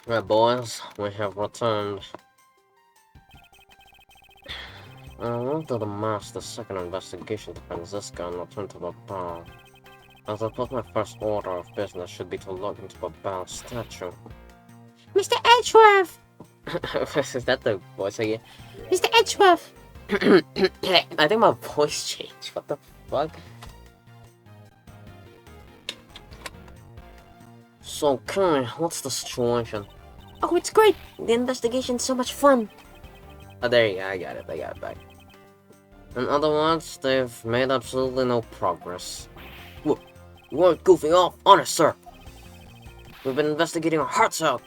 Right, boys, we have returned. I went to the master second investigation to find this guy and return to the bar. As I thought my first order of business should be to look into the bar statue. Mr. Edgeworth! Is that the voice again? Mr. Edgeworth! I think my voice changed. What the fuck? So, Kai, what's the situation? Oh, it's great! The investigation's so much fun! Oh, there you go. I got it back. In other words, they've made absolutely no progress. Look, you weren't goofing off, honest, sir. We've been investigating our hearts out.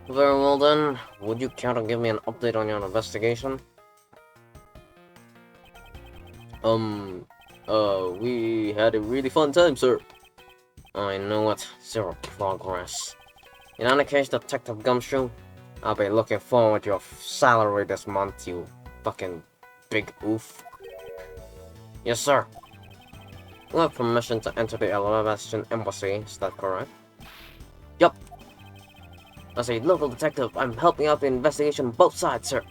Very well then, would you care to give me an update on your investigation? We had a really fun time, sir. I know it. Zero progress. In any case, Detective Gumshoe, I'll be looking forward to your salary this month, you fucking big oof. Yes, sir. You have permission to enter the Elevation Embassy, is that correct? Yup. As a local detective, I'm helping out the investigation on both sides, sir.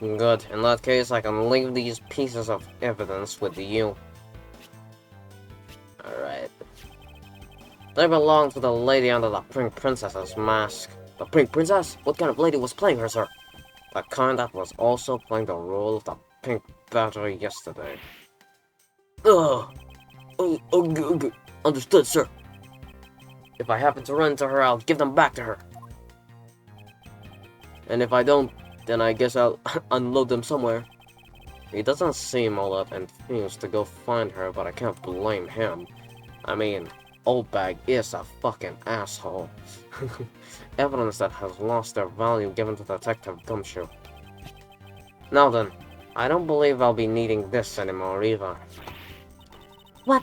Good. In that case, I can leave these pieces of evidence with you. Alright. They belong to the lady under the Pink Princess's mask. The Pink Princess? What kind of lady was playing her, sir? The kind that was also playing the role of the Pink Battery yesterday. Ugh! Understood, sir. If I happen to run into her, I'll give them back to her. And if I don't, then I guess I'll unload them somewhere. He doesn't seem all that enthused to go find her, but I can't blame him. I mean, Old Bag is a fucking asshole. Evidence that has lost their value given to Detective Gumshoe. Now then, I don't believe I'll be needing this anymore either. What?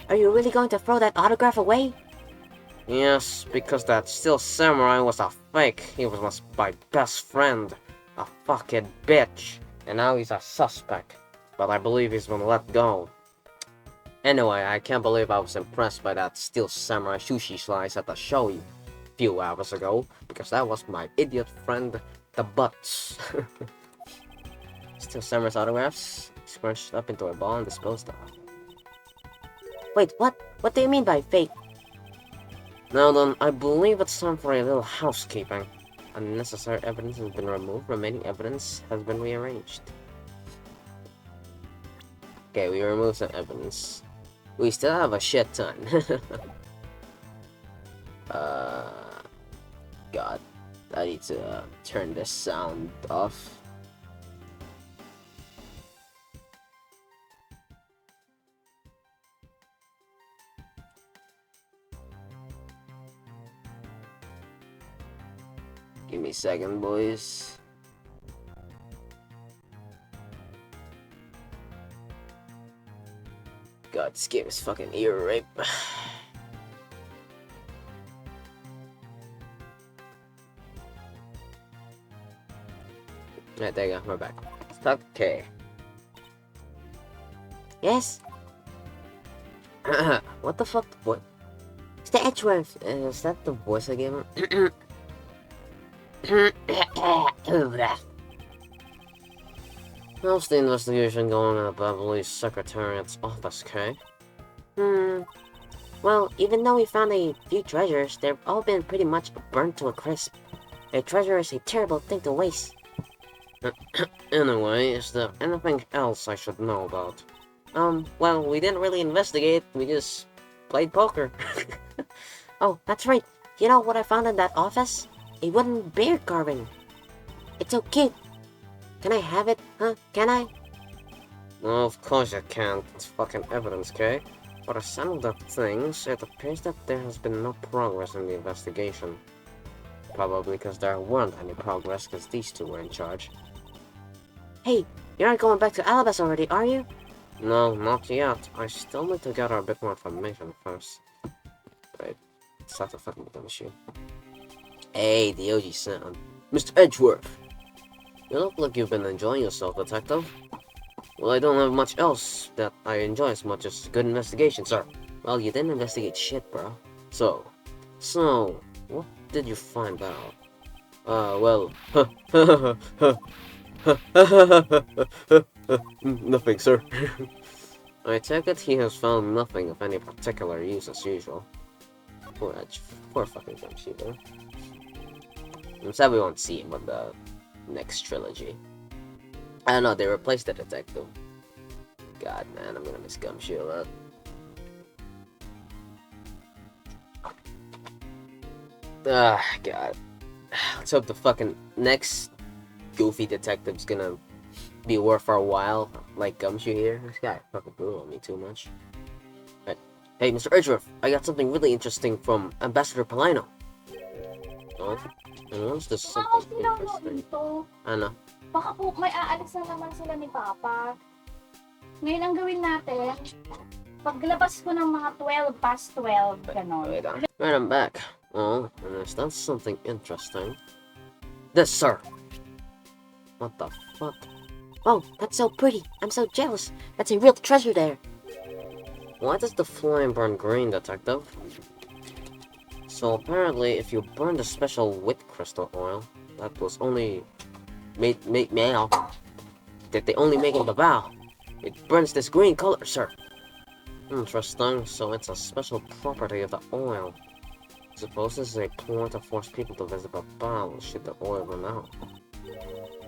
Are you really going to throw that autograph away? Yes, because that Steel Samurai was a fake. He was my best friend. A fucking bitch. And now he's a suspect. But I believe he's been let go. Anyway, I can't believe I was impressed by that Steel Samurai sushi slice at the show a few hours ago. Because that was my idiot friend, the Butts. Steel Samurai's autographs scrunched up into a ball and disposed of. Wait, what? What do you mean by fake? Now then, I believe it's time for a little housekeeping. Unnecessary evidence has been removed, remaining evidence has been rearranged. Okay, we removed some evidence. We still have a shit ton. God, I need to turn this sound off. Give me a second, boys. God, this game is fucking ear rape. Right, there you go, we're back. Okay. Yes? What the fuck? What? Mr. Edgeworth! Is that the voice I gave him? How's the investigation going at Beverly's Secretariat's office, Kay? Well, even though we found a few treasures, they've all been pretty much burnt to a crisp. A treasure is a terrible thing to waste. Anyway, is there anything else I should know about? Well, we didn't really investigate, we just played poker. Oh, that's right. You know what I found in that office? A wooden bear carving. It's so cute. Can I have it, huh? Can I? Well, of course you can't. It's fucking evidence, Kay. But as some of the things, it appears that there has been no progress in the investigation. Probably because there weren't any progress because these two were in charge. Hey, you're not going back to Alabas already, are you? No, not yet. I still need to gather a bit more information first. Wait, start the fucking with the machine. Hey, the OG sound. Mr. Edgeworth! You look like you've been enjoying yourself, Detective. Well, I don't have much else that I enjoy as much as good investigation, sir. Well, you didn't investigate shit, bro. So, What did you find out? Well, nothing, sir. I take it he has found nothing of any particular use as usual. Poor fucking computer. I'm sad we won't see him in the next trilogy. I don't know, they replaced the detective. God, man, I'm gonna miss Gumshoe a lot. Ah, God. Let's hope the fucking next goofy detective's gonna be worth our while, like Gumshoe here. This guy fucking blew on me too much. Right. Hey, Mr. Edgeworth, I got something really interesting from Ambassador Palino. Oh, and what's this something interesting? Ano? Baka po may aalis na naman sila ni Papa. Ngayon ang gawin natin, paglabas ko ng mga 12 past 12, ganon. Wait on. Right, I'm back. Oh, and is that something interesting? This, sir. What the fuck? Oh, that's so pretty. I'm so jealous. That's a real treasure there. Why does the flame burn green, detective? So apparently, if you burn the special wit crystal oil that was only made that they only make in the bow, it burns this green color, sir. Interesting. So it's a special property of the oil. I suppose this is a ploy to force people to visit the bow should the oil run out.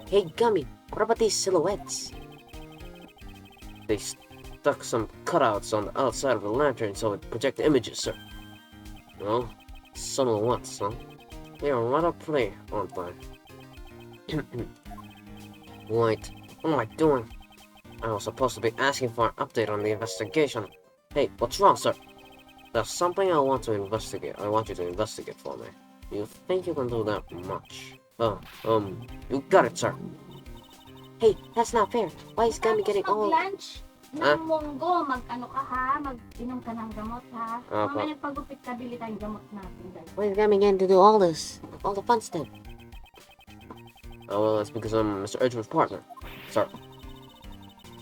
Hey, Gummy, what about these silhouettes? They stuck some cutouts on the outside of the lantern so it project images, sir. Well, silhouettes, huh? They are rather pretty, aren't they? Wait, what am I doing? I was supposed to be asking for an update on the investigation. Hey, what's wrong, sir? There's something I want to investigate. I want you to investigate for me. You think you can do that much? You got it, sir. Hey, that's not fair. Why is Gummy getting all... Mag-lunch ng munggo, mag-ano ka ha, mag-inom ka ng gamot ha. Mamaya nagpagupit ka, bili tayong gamot natin. Why is Gummy getting to do all this? All the fun stuff? Oh, well, that's because I'm Mr. Edgeworth's partner. Sir.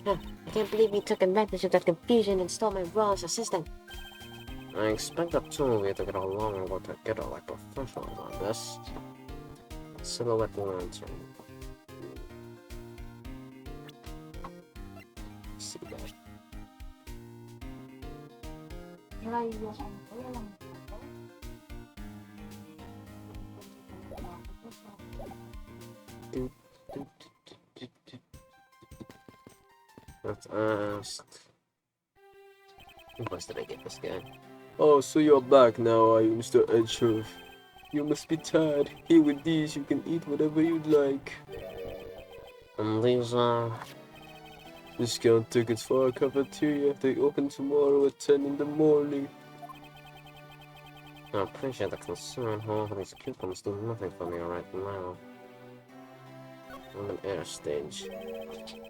Huh, I can't believe you took advantage of that confusion and stole my role as assistant. I expect the two of you to get along and work together like professionals on this. Silhouette lantern. See that. Let's ask. What else did I get this guy? Oh, so you're back now, are you, Mr. Edgeworth? You must be tired. Here with these, you can eat whatever you'd like. And these are... discount tickets for our cafeteria. They open tomorrow at 10 in the morning. I appreciate the concern, however, these coupons do nothing for me right now. On an air stage.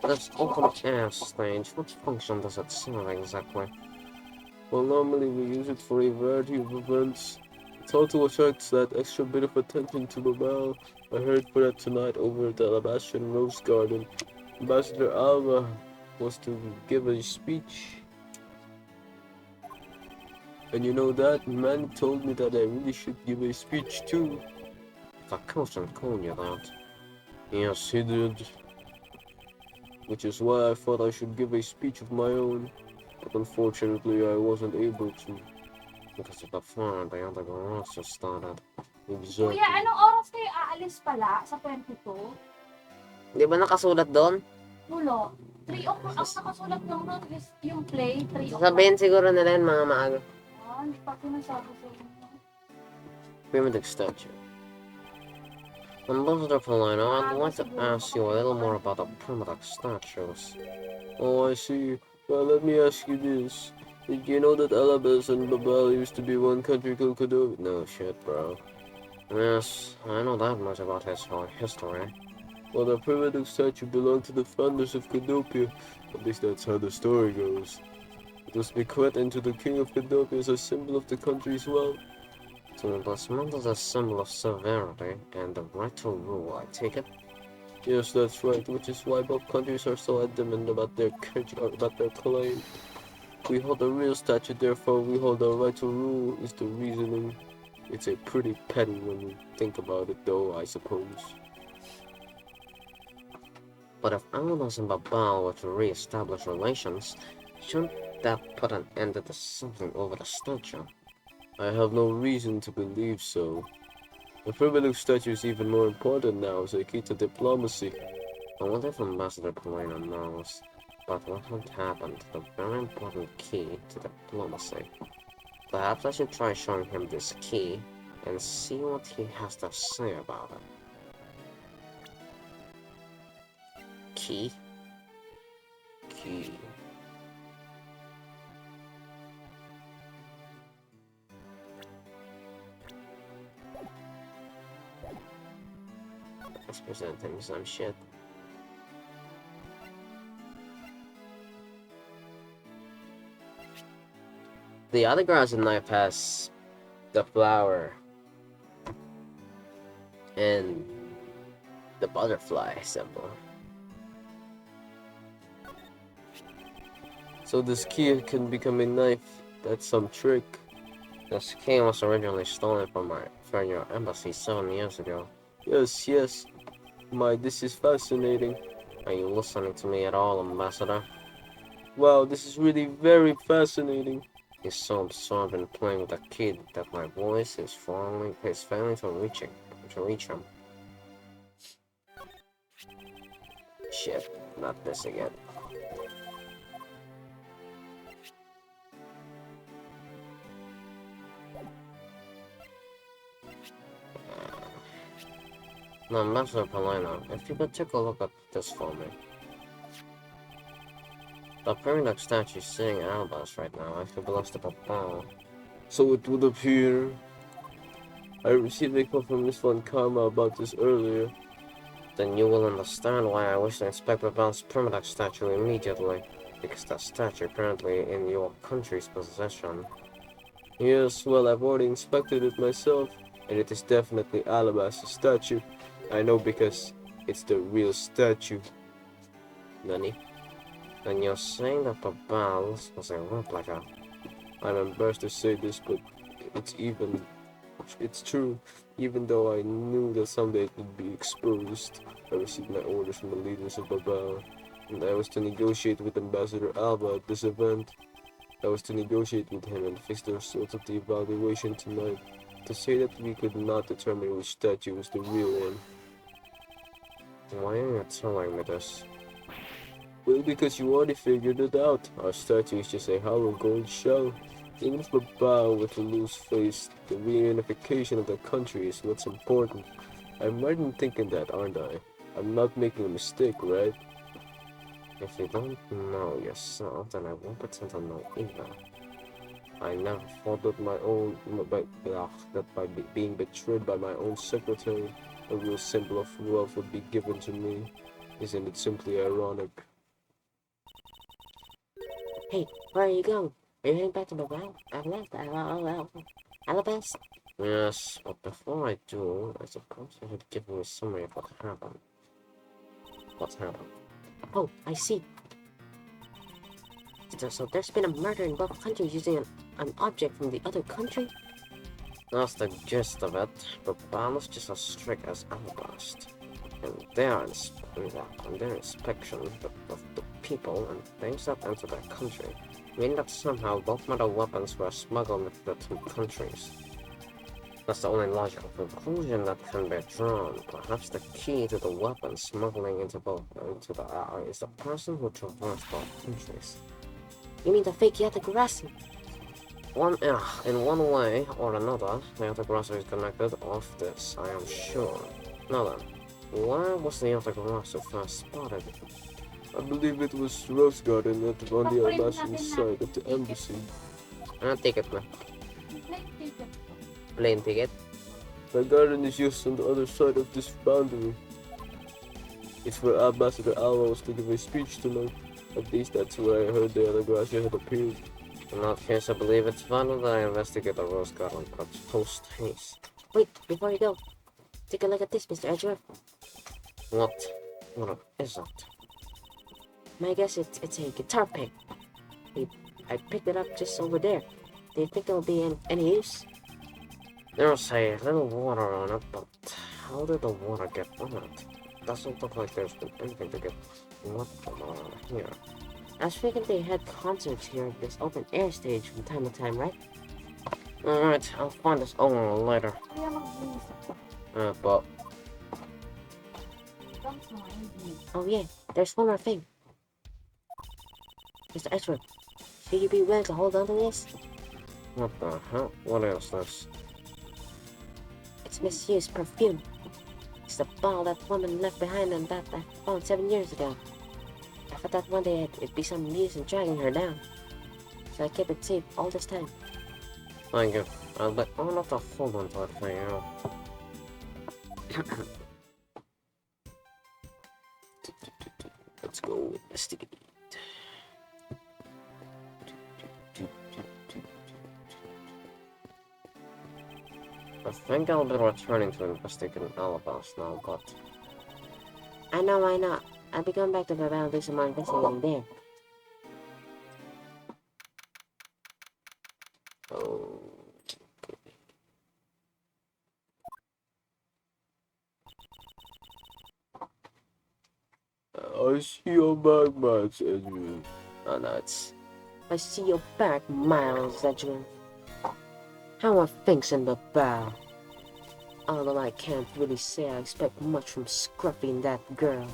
This open air stage, what function does it serve exactly? Well, normally we use it for a variety of events. It's all to attract that extra bit of attention to the bell. I heard for that tonight over at the Alabaster Rose Garden. Ambassador Alva was to give a speech. And you know that man told me that I really should give a speech too. The Coachman told you that. Yes, he did. Which is why I thought I should give a speech of my own. But unfortunately, I wasn't able to. Because of the fire, the other garage just started. Exactly. Kuya, anong oras kayo aalis pala sa 22? Di ba nakasulat doon? Ulo. 3 o'clock. Ang nakasulat ng note is yung play, 3 o'clock. Sabihin siguro nila yun mga maaga. Hindi pa sinasabi sa inyo. Primitive statue. Ambassador Polino, I'd like to ask you a little more about the primitive statues. Oh, I see. Well, let me ask you this. Did you know that Alabas and Babel used to be one country called Cordova? No shit, bro. Yes, I know that much about his history. Well, the primitive statue belonged to the founders of Cordopia. At least that's how the story goes. It was bequeathed into the king of Cordopia as a symbol of the country's wealth. So it was meant as a symbol of severity and the right to rule, I take it? Yes, that's right, which is why both countries are so adamant about their claim. We hold a real statue, therefore we hold our right to rule, is the reasoning. It's a pretty petty when you think about it though, I suppose. But if Albus and Babal were to re-establish relations, shouldn't that put an end to the something over the statue? I have no reason to believe so. The primitive statue is even more important now as a key to diplomacy. I wonder if Ambassador Polina knows about what had happened to the very important key to diplomacy. Perhaps I should try showing him this key and see what he has to say about it. Key? Key. Let's present him some shit. The other grass in knife has the flower and the butterfly symbol. So this key can become a knife. That's some trick. This key was originally stolen from your embassy 7 years ago. Yes, yes. This is fascinating. Are you listening to me at all, Ambassador? Wow, this is really very fascinating. He's so absorbed in playing with the kid that my voice is failing to reach him. Shit, not this again. Now, Master Polina, if you could take a look at this for me. The pyramid statue sitting in Albus right now actually belongs to Papa. So it would appear. I received a call from Miss Von Karma about this earlier. Then you will understand why I wish to inspect Papa's pyramid statue immediately, because that statue apparently in your country's possession. Yes, well, I've already inspected it myself, and it is definitely Alabaster statue. I know because it's the real statue. Nani? Then you're saying that Papa's was a replica? I'm embarrassed to say this, but it's true. Even though I knew that someday it would be exposed, I received my orders from the leaders of Babal, and I was to negotiate with Ambassador Alba at this event. I was to negotiate with him and fix the results of the evaluation tonight, to say that we could not determine which statue was the real one. Why are you telling me this? Well, because you already figured it out. Our statue is just a hollow gold shell. Even if Babao were to lose face, the reunification of the country is what's important. I'm right in thinking that, aren't I? I'm not making a mistake, right? If you don't know yourself, then I won't pretend to know either. I never thought that by being betrayed by my own secretary, a real symbol of wealth would be given to me. Isn't it simply ironic? Hey, where are you going? Are you heading back to Babao? Alabas? Yes, but before I do, I suppose you should give me a summary of what happened. What's happened? Oh, I see. So there's been a murder in both countries using an object from the other country? That's the gist of it, but Babalo's just as strict as Alabast. And their inspection of the people and things that enter their country, meaning that somehow both metal weapons were smuggled into the two countries. That's the only logical conclusion that can be drawn. Perhaps the key to the weapon smuggling is the person who traversed both countries. You mean the fake Yatagarasi? In one way or another, the Yatagarasi is connected off this, I am sure. Now then, where was the Yatagarasi first spotted? I believe it was Rose Garden on the Alabaster side of the embassy. Ticket na. Plane ticket? The garden is just on the other side of this boundary. It's where Ambassador Alba was to give a speech tonight. At least that's where I heard the Alabaster had appeared. In that case, I believe it's vital that I investigate the Rose Garden post haste. Wait, before you go, take a look at this, Mr. Edgeworth. What is it? My guess it's a guitar pick. I picked it up just over there. Do you think it'll be any use? There's a little water on it, but how did the water get on it? Doesn't look like there's been anything to get wet from around here. I was thinking they had concerts here at this open air stage from time to time, right? Alright, I'll find this owner later. Kaya mag-inis. But Don't mind me. Oh yeah, there's one more thing. Mr. Edgeworth, should you be willing to hold on to this? what the hell? What is this? It's misused perfume. It's the bottle that woman left behind and that I found 7 years ago. I thought that one day it'd be some use in dragging her down. So I kept it safe all this time. Thank you. I'll have to hold on to it for you. Let's go investigate. I think I'll be returning to investigate alibis now, but I know. I'll be going back to Bavaria and do some more investigating there. oh, I see your back, Max. Oh no, it's I see your back, Miles Edgeworth. How are things in the bar? Although I can't really say I expect much from Scruffy and that girl.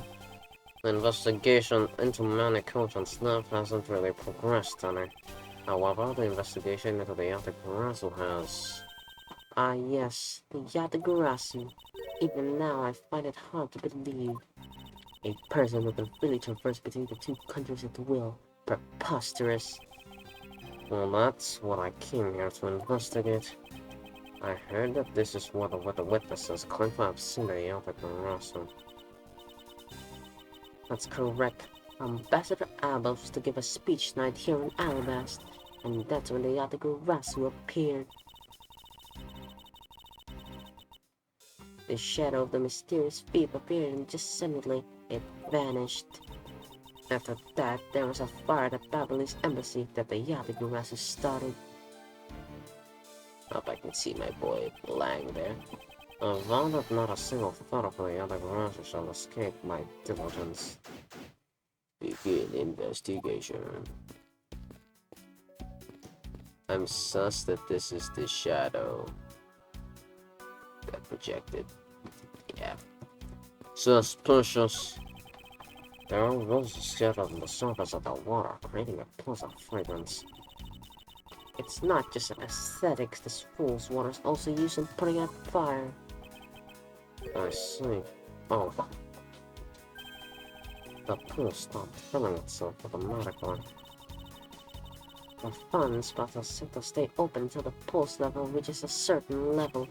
the investigation into Manicoot and Snuff hasn't really progressed, honey. However, the investigation into the Yatagarasu has. Ah yes, the Yatagarasu. Even now I find it hard to believe. A person who can really traverse between the two countries at will. Preposterous. Well, that's what I came here to investigate. I heard that this is what the witnesses claim to have seen the Yatagarasu. That's correct. Ambassador Abel was to give a speech tonight here in Alabast, and that's when the Yatagarasu appeared. The shadow of the mysterious thief appeared and just suddenly it vanished. After that, there was a fire at Babylon's embassy that the Yatagarasu started. Hope I can see my boy lying there. I vow that not a single thought of the Yatagarasu shall escape my diligence. Begin investigation. I'm sus that this is the shadow that projected. Yeah. Suspicious. There are roses scattered on the surface of the water, creating a pleasant fragrance. It's not just an aesthetics, this fool's water is also used in putting out fire. I see. Oh. The pool stopped filling itself automatically. The fun spots are set to stay open until the pulse level reaches a certain level.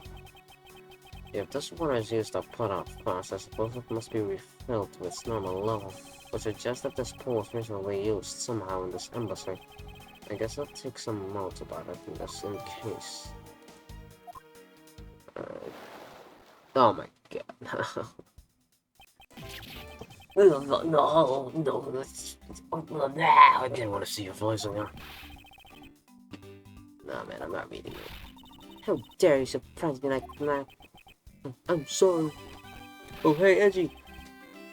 If this water is used to put out fires, I suppose it must be refilled to its normal level, which suggests that this pool was recently used somehow in this embassy. I guess I'll take some notes about it just in case. Oh my god. No, I didn't want to see your voice again. Nah, man, I'm not reading it. How dare you surprise me like that? I'm sorry. Oh, hey, Edgy.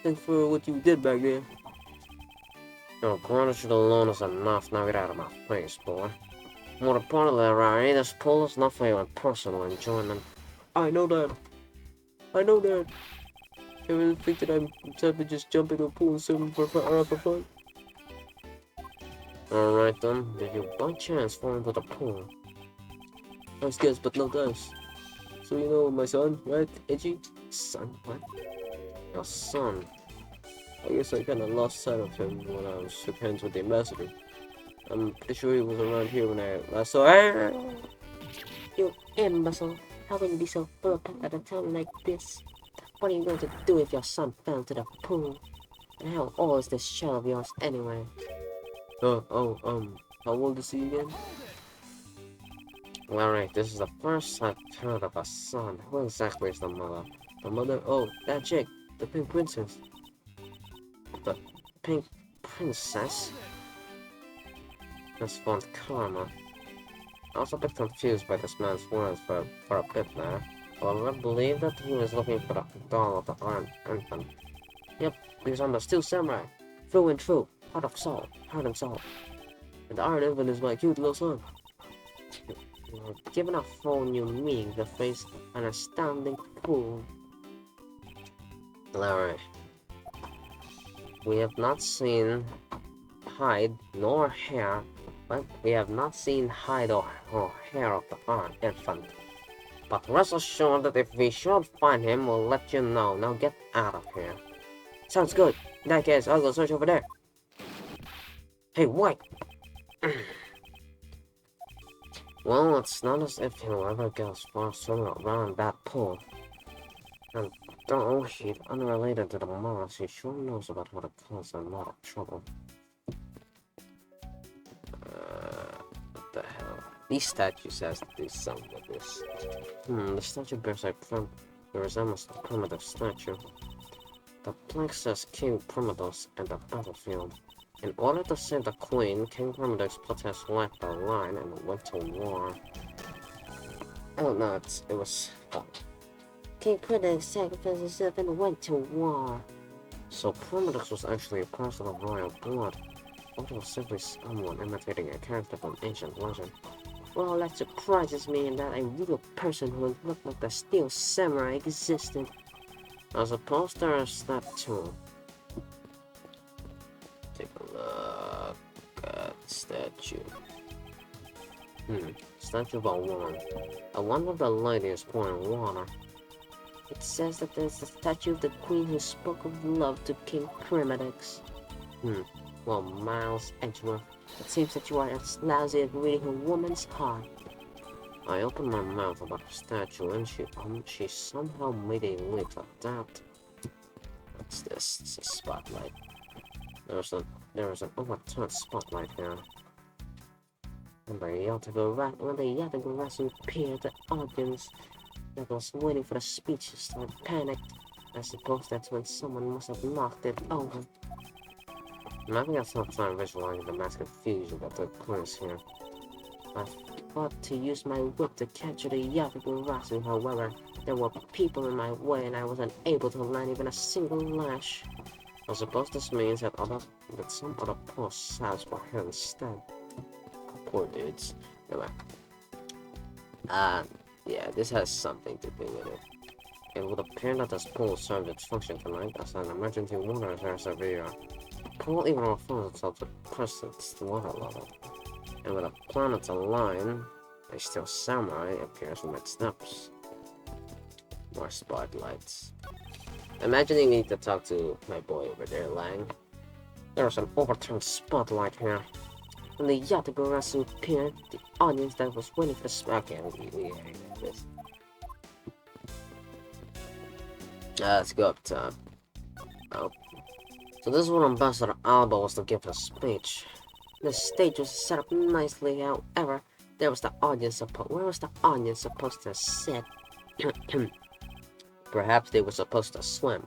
Thanks for what you did back there. Your gratitude alone is enough. Now get out of my face, boy. More importantly, Rari, this pool is not for your personal enjoyment. I know that. You really think that I'm simply just jump into a pool and swim for fun? Alright then, did you by chance fall into the pool? Nice guess, but no dice. So you know my son, right, Edgy? Son? What? Your son. I guess I kinda lost sight of him when I shook hands with the ambassador. I'm pretty sure he was around here when I last saw her. You imbecile! How can you be so full of pep at a time like this? What are you going to do if your son fell into the pool? And how old is this child of yours anyway? How old is he again? Well, right, this is the first I've heard of a son. Who exactly is the mother? The mother? Oh, that chick, the pink princess. The pink princess? That's Font Karma. I was a bit confused by this man's words for a bit there. However, I believe that he was looking for the doll of the Iron Infant. Yep, because I'm a still samurai. Through and through. Heart and soul. And the Iron Infant is my cute little son. Given a whole new meaning, the face an astounding fool. Alright. We have not seen hide nor hair, but we have not seen hide or hair of the Iron Infant. But rest assured that if we should find him, we'll let you know. Now get out of here. Sounds good. In that case, I'll go search over there. Hey, wait! Well, it's not as if he'll ever get as far swimming around that pool. And though he's unrelated to the moss, he sure knows about how to cause a lot of trouble. What the hell? These statues has to do something with this. The statue bears a resembles the primitive statue. The plaque says King Primidos and the battlefield. In order to save the queen, King Primidos put his life on the line and went to war. Oh no, it was... King Primitive sacrificed himself and went to war. So Primidos was actually a person of royal blood, or was simply someone imitating a character from ancient legend. Well, that surprises me that a real person who looked like the Steel Samurai existed. I suppose there's that too. Take a look at statue. Statue of a woman. I wonder if the lady is pouring water. It says that there's a statue of the queen who spoke of love to King Primidex. Well, Miles Edgeworth. It seems that you are as lousy at reading a woman's heart. I opened my mouth about the statue and she somehow made a leap like that. What's this? It's a spotlight. There was an overturned spotlight here. When the Yatagarasu appeared, the audience that was waiting for the speech started panicked. I suppose that's when someone must have knocked it over. I'm having a tough time visualizing the mass confusion that took place here. I thought to use my whip to capture the Yatagarasu, however, there were people in my way and I was unable to land even a single lash. I suppose this means that some other poor saps were here instead. Poor dudes. Anyway. Yeah, this has something to do with it. It would appear that this pool served its function tonight as an emergency water reservoir. The pool even refers itself to Crescent's water level. And with the planets aligned, a Steel Samurai appears from its depths. More spotlights. Imagining you need to talk to my boy over there, Lang. There's an overturned spotlight here. When the Yatagarasu appeared, the audience that was waiting for the okay, we hate this. Let's go up top. Oh. So this is when Ambassador Alba was to give her speech. The stage was set up nicely, however, where was the audience supposed to sit? Perhaps they were supposed to swim.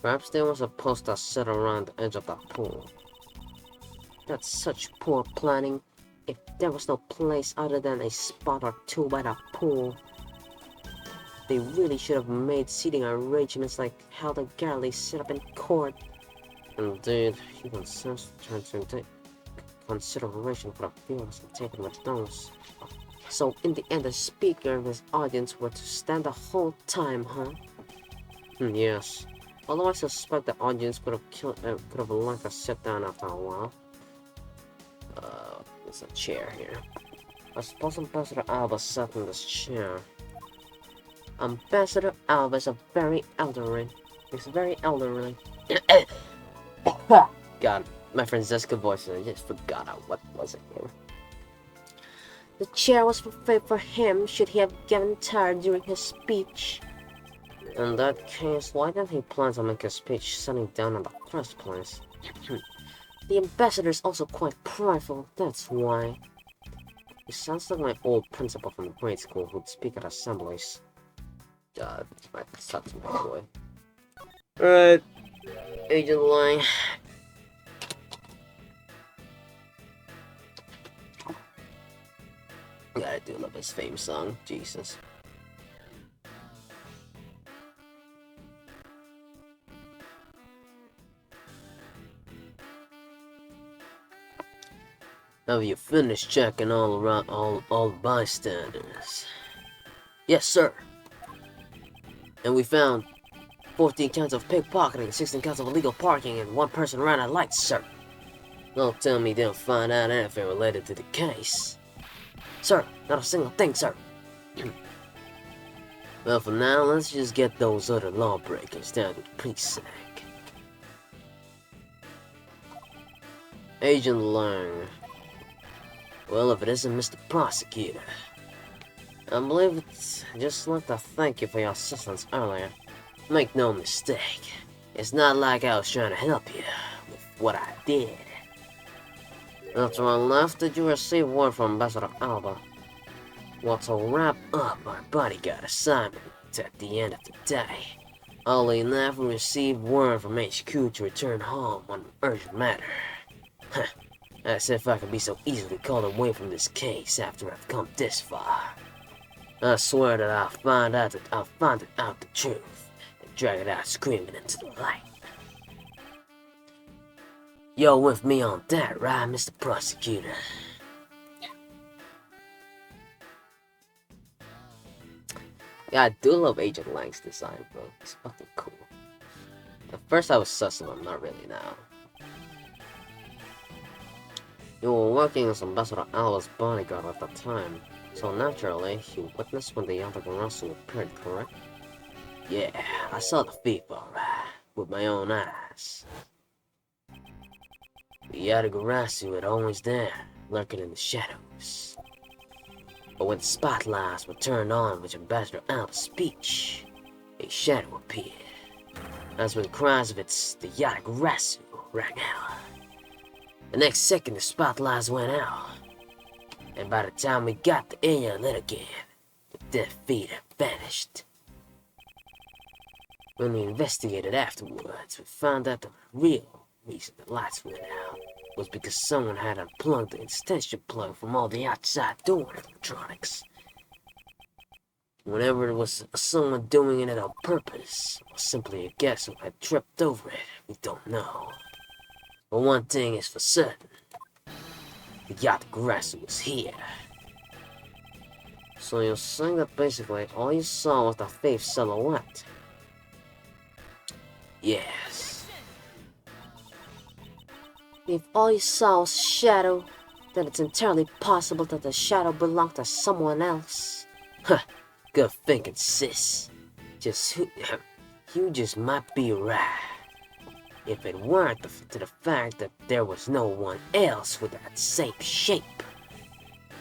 Perhaps they were supposed to sit around the edge of the pool. That's such poor planning. If there was no place other than a spot or two by the pool, they really should have made seating arrangements like how the galleys set up in court. Indeed, human sense turns into consideration for the viewers and taken with those. So in the end, the speaker and his audience were to stand the whole time, huh? Yes. Although I suspect the audience could have liked to sit down after a while. There's a chair here. I suppose Ambassador Alba sat in this chair. Ambassador Alba is very elderly. He's very elderly. God, my Francesca voice, I just forgot what was it here. The chair was prepared for him should he have gotten tired during his speech. In that case, why didn't he plan to make his speech sitting down in the first place? The ambassador is also quite prideful, that's why. He sounds like my old principal from grade school who'd speak at assemblies. God, that sucks, my boy. Alright, Agent Lang. do love his theme song, Jesus. Have you finished checking all around all bystanders? Yes, sir. And we found 14 counts of pickpocketing, 16 counts of illegal parking, and 1 person ran at lights, sir. Don't tell me they'll find out anything related to the case. Sir, not a single thing, sir. Well, for now, let's just get those other lawbreakers down to the precinct. Agent Lang. Well, if it isn't Mr. Prosecutor. I believe it's just like to thank you for your assistance earlier. Make no mistake, it's not like I was trying to help you with what I did. After I left, did you receive word from Ambassador Alba? Well, to wrap up our bodyguard assignment at the end of the day, oddly enough, we received word from HQ to return home on an urgent matter. Huh, as if I could be so easily called away from this case after I've come this far. I swear that I'll find out the truth and drag it out screaming into the light. You're with me on that, right, Mr. Prosecutor? Yeah, I do love Agent Lang's design, bro. It's fucking cool. At first I was sus of him, not really now. You were working as Ambassador Alba's bodyguard at the time, so naturally, you witnessed when the Yatagarasu appeared, correct? Yeah, I saw the thief, alright, with my own eyes. The Yatagarasu had always there, lurking in the shadows. But when the spotlights were turned on with Ambassador Alba's speech, a shadow appeared. As when cries of "It's the Yatagarasu" rang out. The next second, the spotlights went out, and by the time we got the area lit again, the dead feet had vanished. When we investigated afterwards, we found out the real reason the lights went out was because someone had unplugged the extension plug from all the outside door electronics. Whenever it was someone doing it on purpose, or simply a guest who had tripped over it, we don't know. But one thing is for certain, the Yatagarasu was here. So you're saying that basically all you saw was the thief's silhouette? Yes. If all you saw was shadow, then it's entirely possible that the shadow belonged to someone else. Huh, good thinking, sis. You just might be right. If it weren't to the fact that there was no one else with that same shape.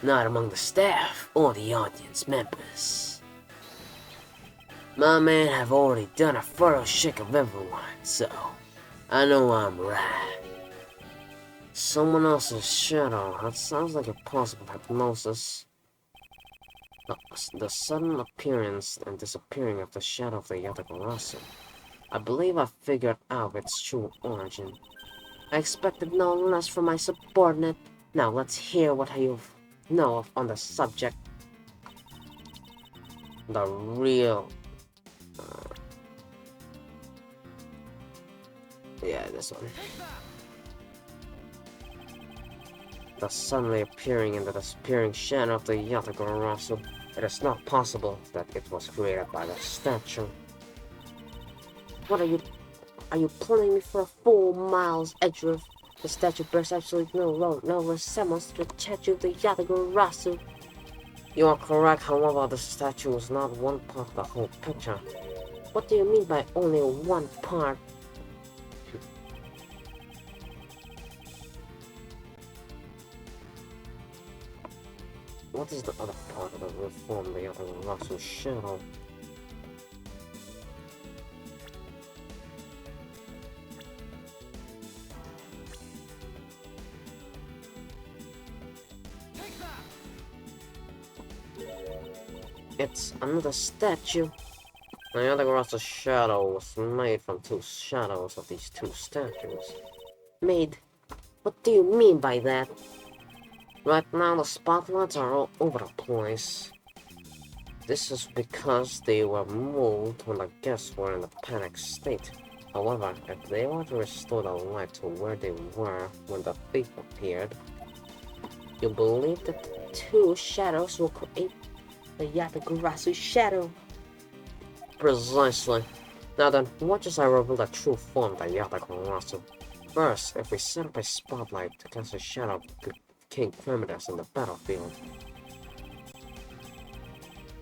Not among the staff or the audience members. My men have already done a thorough check of everyone, so I know I'm right. Someone else's shadow, that sounds like a possible hypnosis. The sudden appearance and disappearing of the shadow of the Yatagarasu. I believe I figured out its true origin. I expected no less from my subordinate. Now let's hear what you know on the subject. The real... yeah, this one. The suddenly appearing and the disappearing shadow of the Yatagarasu. It is not possible that it was created by the statue. What are you pulling me for a fool, Miles Edgeworth? The statue bears absolutely no resemblance to the statue of the Yatagarasu. You are correct, however, the statue is not one part of the whole picture. What do you mean by only one part? What is the other part of the reform the Yatagarasu shadow? It's another statue. The Yatagarasu shadow was made from 2 shadows of these 2 statues. Made? What do you mean by that? Right now, the spotlights are all over the place. This is because they were moved when the guests were in a panic state. However, if they were to restore the light to where they were when the thief appeared, you believe that the two shadows will create the Yatagarasu shadow? Precisely. Now then, watch as I reveal the true form of the Yatagarasu. First, if we set up a spotlight to cast a shadow of King Primitus in the battlefield,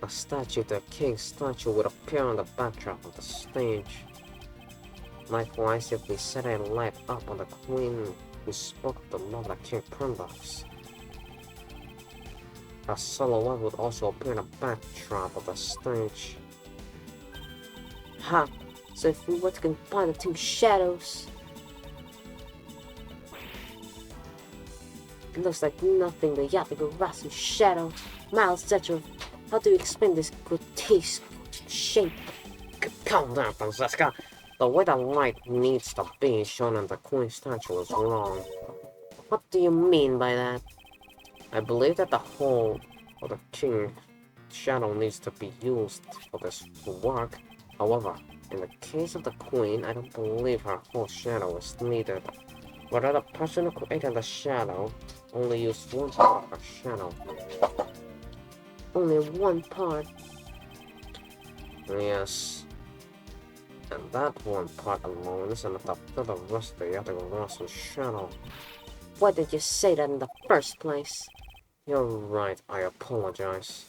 a statue, the king's statue, would appear on the backdrop of the stage. Likewise, if we set a light up on the queen who spoke of the love of King Primitus, a silhouette would also appear in the backdrop of the stage. Ha! So if we were to combine the two shadows, it looks like nothing the Yatagarasu shadow. Miles Edgeworth, how do you explain this grotesque shape? Calm down, Francesca. The way the light needs to be shown in the queen's statue is wrong. What do you mean by that? I believe that the whole of the king's shadow needs to be used for this to work. However, in the case of the queen, I don't believe her whole shadow is needed. Whether the person who created the shadow only used one part of her shadow. Only one part. Yes. And that one part alone is enough to fill the rest of the Yatagarasu shadow. Why did you say that in the first place? You're right, I apologize.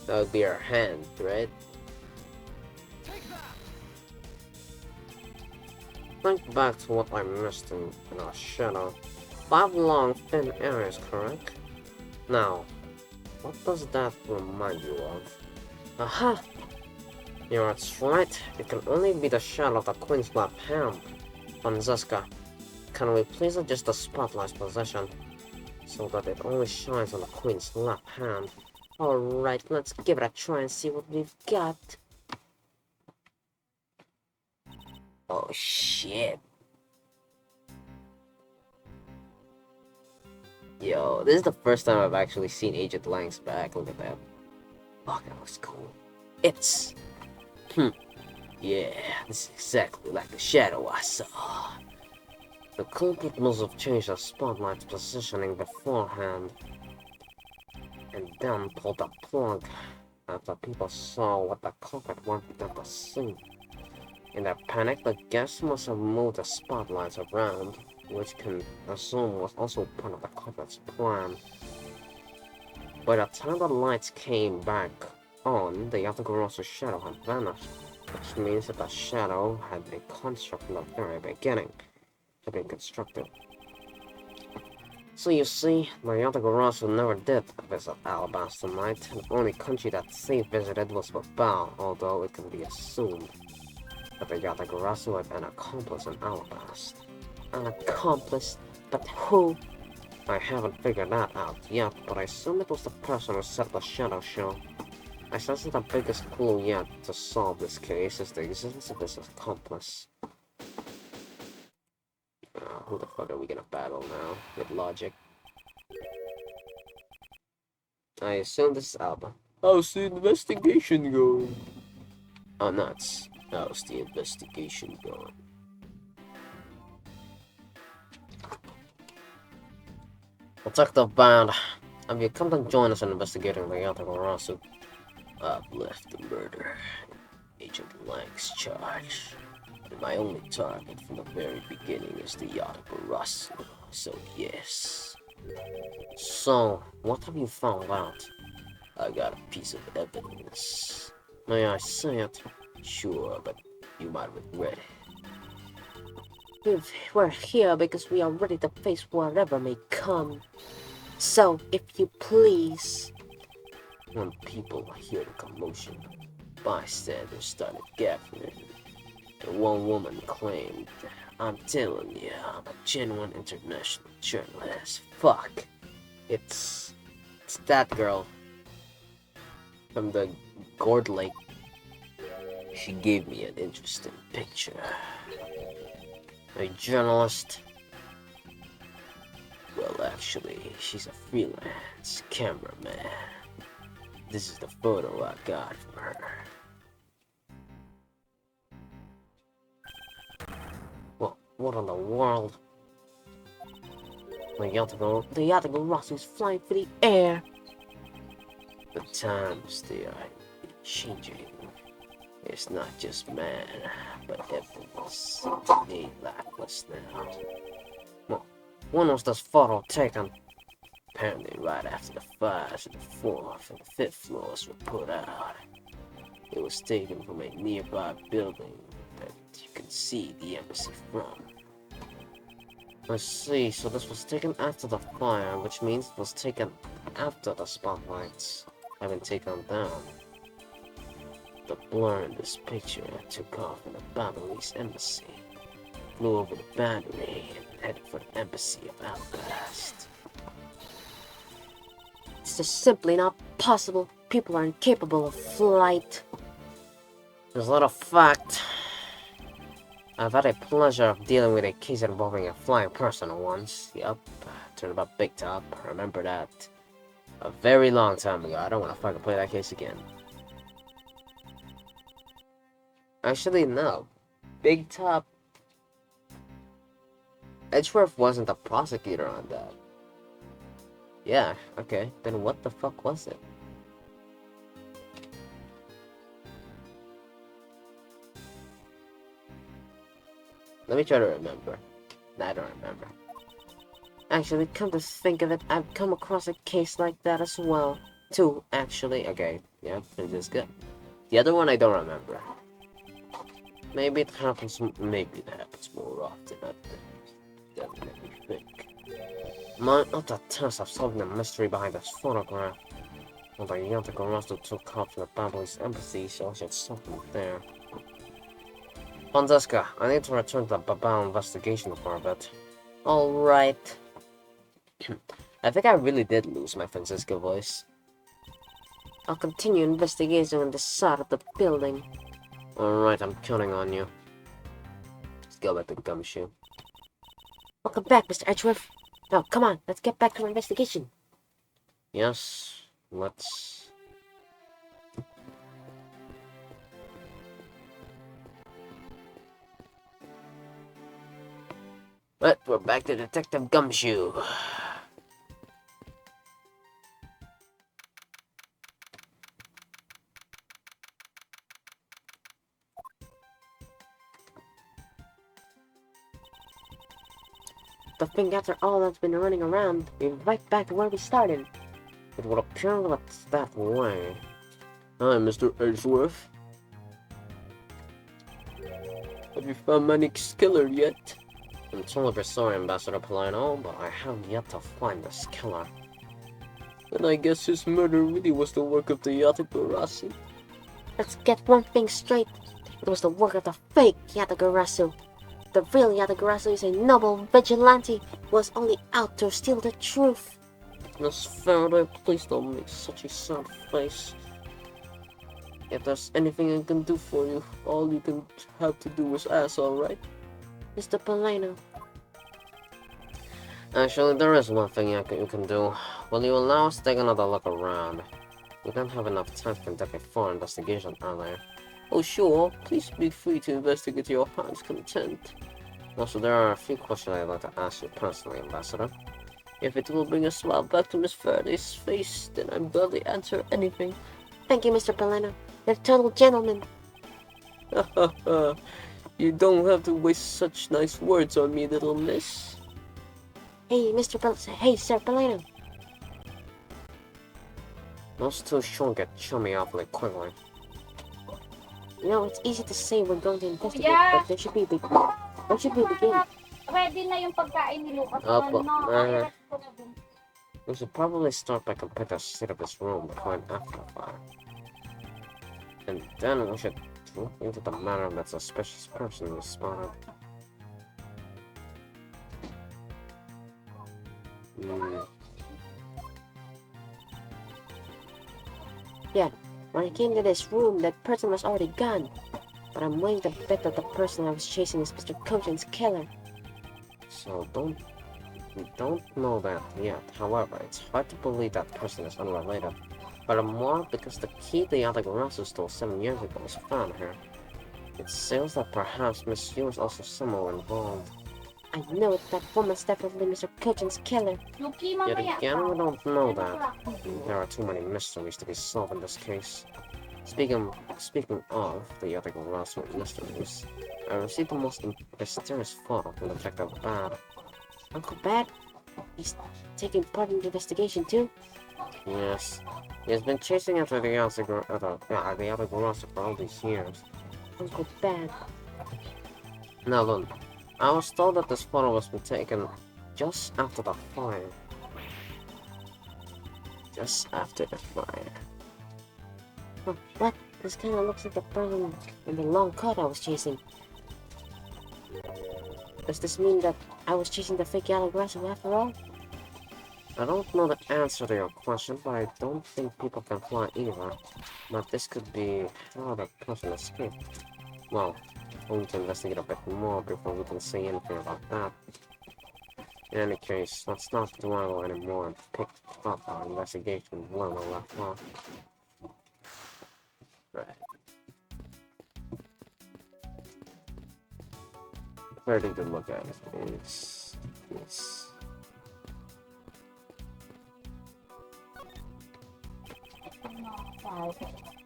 That would be her hand, right? Think back to what I missed in our shadow. 5 long, thin areas, correct? Now, what does that remind you of? Aha! You're right. It can only be the shadow of the queen's left hand. Franziska, can we please adjust the spotlight's position so that it only shines on the queen's left hand? Alright, let's give it a try and see what we've got. Oh shit. Yo, this is the first time I've actually seen Agent Lang's back. Look at that. Fuck, that looks cool. It's... Yeah, this is exactly like the shadow I saw. The culprit must have changed the spotlight's positioning beforehand, and then pulled the plug after people saw what the culprit wanted them to see. In their panic, the guests must have moved the spotlights around, which can assume was also part of the culprit's plan. By the time the lights came back on, the Yatagarasu shadow had vanished, which means that the shadow had a construct from the very beginning, had been constructed. So you see, the Yatagarasu never did visit Alabaster Night, and the only country that they visited was Babao, although it can be assumed that the Yatagarasu had an accomplice in Alabaster. An accomplice? But who? I haven't figured that out yet, but I assume it was the person who set the shadow show. I sense that the biggest clue yet to solve this case is the existence of this accomplice. Who the fuck are we gonna battle now? With logic. I assume this is Alba. How's the investigation going? Oh, nuts. How's the investigation going? Detective Band, have you come to join us in investigating the Yatagarasu? I've left the murder. Agent Lang's charge. And my only target from the very beginning is the Yatagarasu. So yes. So, what have you found out? I got a piece of evidence. May I say it? Sure, but you might regret it. We're here because we are ready to face whatever may come. So, if you please... When people hear the commotion, bystanders started gathering. And one woman claimed, I'm telling you, I'm a genuine international journalist. Fuck. It's that girl from the Gourd Lake. She gave me an interesting picture. A journalist. Well, actually, she's a freelance cameraman. This is the photo I got from her. What in the world? The Yatagarasu is flying through the air. The times they are changing. It's not just man, but everyone's made lifeless now. Well, when was this photo taken? Apparently right after the fires in the 4th and 5th floors were put out. It was taken from a nearby building that you can see the embassy from. I see, so this was taken after the fire, which means it was taken after the spotlights have been taken down. The blur in this picture took off in the Balinese embassy, flew over the boundary, and headed for the embassy of Alcast. It's just simply not possible. People are incapable of flight. As a matter of fact, I've had a pleasure of dealing with a case involving a flying person once. Yup, turned about Big Top. I remember that a very long time ago. I don't want to fucking play that case again. Actually, no. Big Top... Edgeworth wasn't the prosecutor on that. Yeah, okay. Then what the fuck was it? Let me try to remember. I don't remember. Actually, come to think of it, I've come across a case like that as well. Too, actually. Okay, yeah, this is good. The other one I don't remember. Maybe it happens more often than you think. My other task of solving the mystery behind this photograph. Well, the Yantagarasu took off from the Balinese embassy, so I should stop him there. Francesca, I need to return to the Babao investigation for a bit. Alright. I think I really did lose my Francisco voice. I'll continue investigating on this side of the building. Alright, I'm counting on you. Let's go back to Gumshoe. Welcome back, Mr. Edgeworth. Now, come on, let's get back to our investigation. Yes, let's... But we're back to Detective Gumshoe. To think after all that's been running around, we're right back to where we started. It would appear that's that way. Hi, Mr. Edgeworth. Have you found Manik's killer yet? I'm terribly sorry, Ambassador Polino, but I have yet to find this killer. Then I guess his murder really was the work of the Yatagarasu. Let's get one thing straight. It was the work of the fake Yatagarasu. The real Yatagarasu is a noble vigilante who was only out to steal the truth. Miss Faraday, please don't make such a sad face. If there's anything I can do for you, all you can have to do is ask, alright? Mr. Polino. Actually, there is one thing you can do. Will you allow us to take another look around? We don't have enough time to conduct a full investigation, are there? Oh sure, please be free to investigate your heart's content. Also, there are a few questions I'd like to ask you personally, Ambassador. If it will bring a smile back to Miss Faraday's face, then I'm gladly answer anything. Thank you, Mr. Polino. You're a total gentleman. You don't have to waste such nice words on me, little miss. Hey, Hey, Sir Polino. Those two sure get chummy awfully quickly. You know, it's easy to say we're going to investigate, Yeah. but there should be a beginning. Ready na yung pagkain ni Lucas. Opo, I-rest ko na din. We should probably start by comparing the state of this room before and after the fire. And then we should look into the manner that suspicious person was spotted. Yeah, when I came to this room, that person was already gone. but I'm willing to bet that the person I was chasing is Mr. Kojin's killer. So we don't know that yet. However, it's hard to believe that person is unrelated. Furthermore, because the key the other Garasu stole 7 years ago was found here, it seems that perhaps Miss Yu is also somehow involved. I know that woman's definitely Mr. Kojin's killer. Yuki, Yet mamaya again, we ka. don't know that. There are too many mysteries to be solved in this case. Speaking of the other Garasu mysteries, I received the most mysterious photo from Detective Bad. Uncle Bad? He's taking part in the investigation too? Yes, he has been chasing after the other Garasu for all these years. Uncle Bad. Now look, I was told that this photo was taken just after the fire. Just after the fire. Oh, what? This kinda looks like the person in the long coat I was chasing. Does this mean that I was chasing the fake yellow Garasu after all? I don't know the answer to your question, but I don't think people can fly either. But this could be how that person escaped. Well, we need to investigate a bit more before we can say anything about that. In any case, let's not dwell anymore and pick up our investigation where we left off. Right. Very good look at it is this.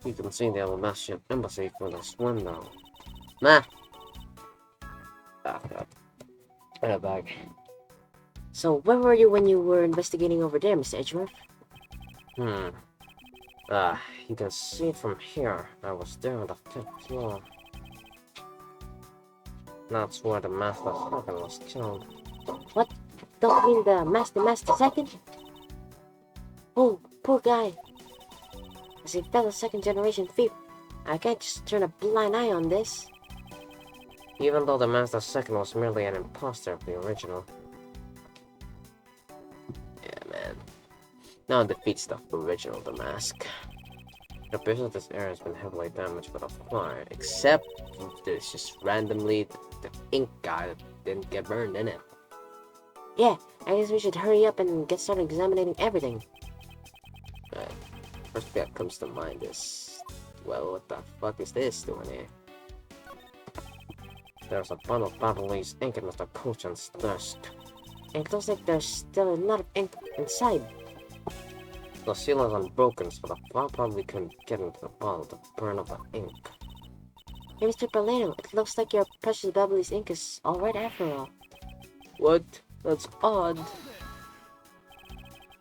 You can see the Alabasian embassy from this window. Nah! Ah, God. Bag. So, where were you when you were investigating over there, Mr. Edgeworth? You can see it from here. I was there on the 5th floor. That's where the Master Second was killed. What? Don't mean the Master Second? Oh, poor guy. As a fellow second-generation thief, I can't just turn a blind eye on this. Even though the Master Second was merely an imposter of the original. Yeah, man. No one defeats the original, the mask. The appears that this area has been heavily damaged by the fire, except there's just randomly the ink guy that didn't get burned in it. Yeah, I guess we should hurry up and get started examining everything. Right. First thing that comes to mind is, well, what the fuck is this doing here? There's a bundle of Babylese ink in Mr. Kochan's desk. And it looks like there's still a lot of ink inside. The seal is unbroken, so the fire probably couldn't get into the bottle to burn up the ink. Hey, Mr. Paleno, it looks like your precious Babylese ink is alright after all. What? That's odd.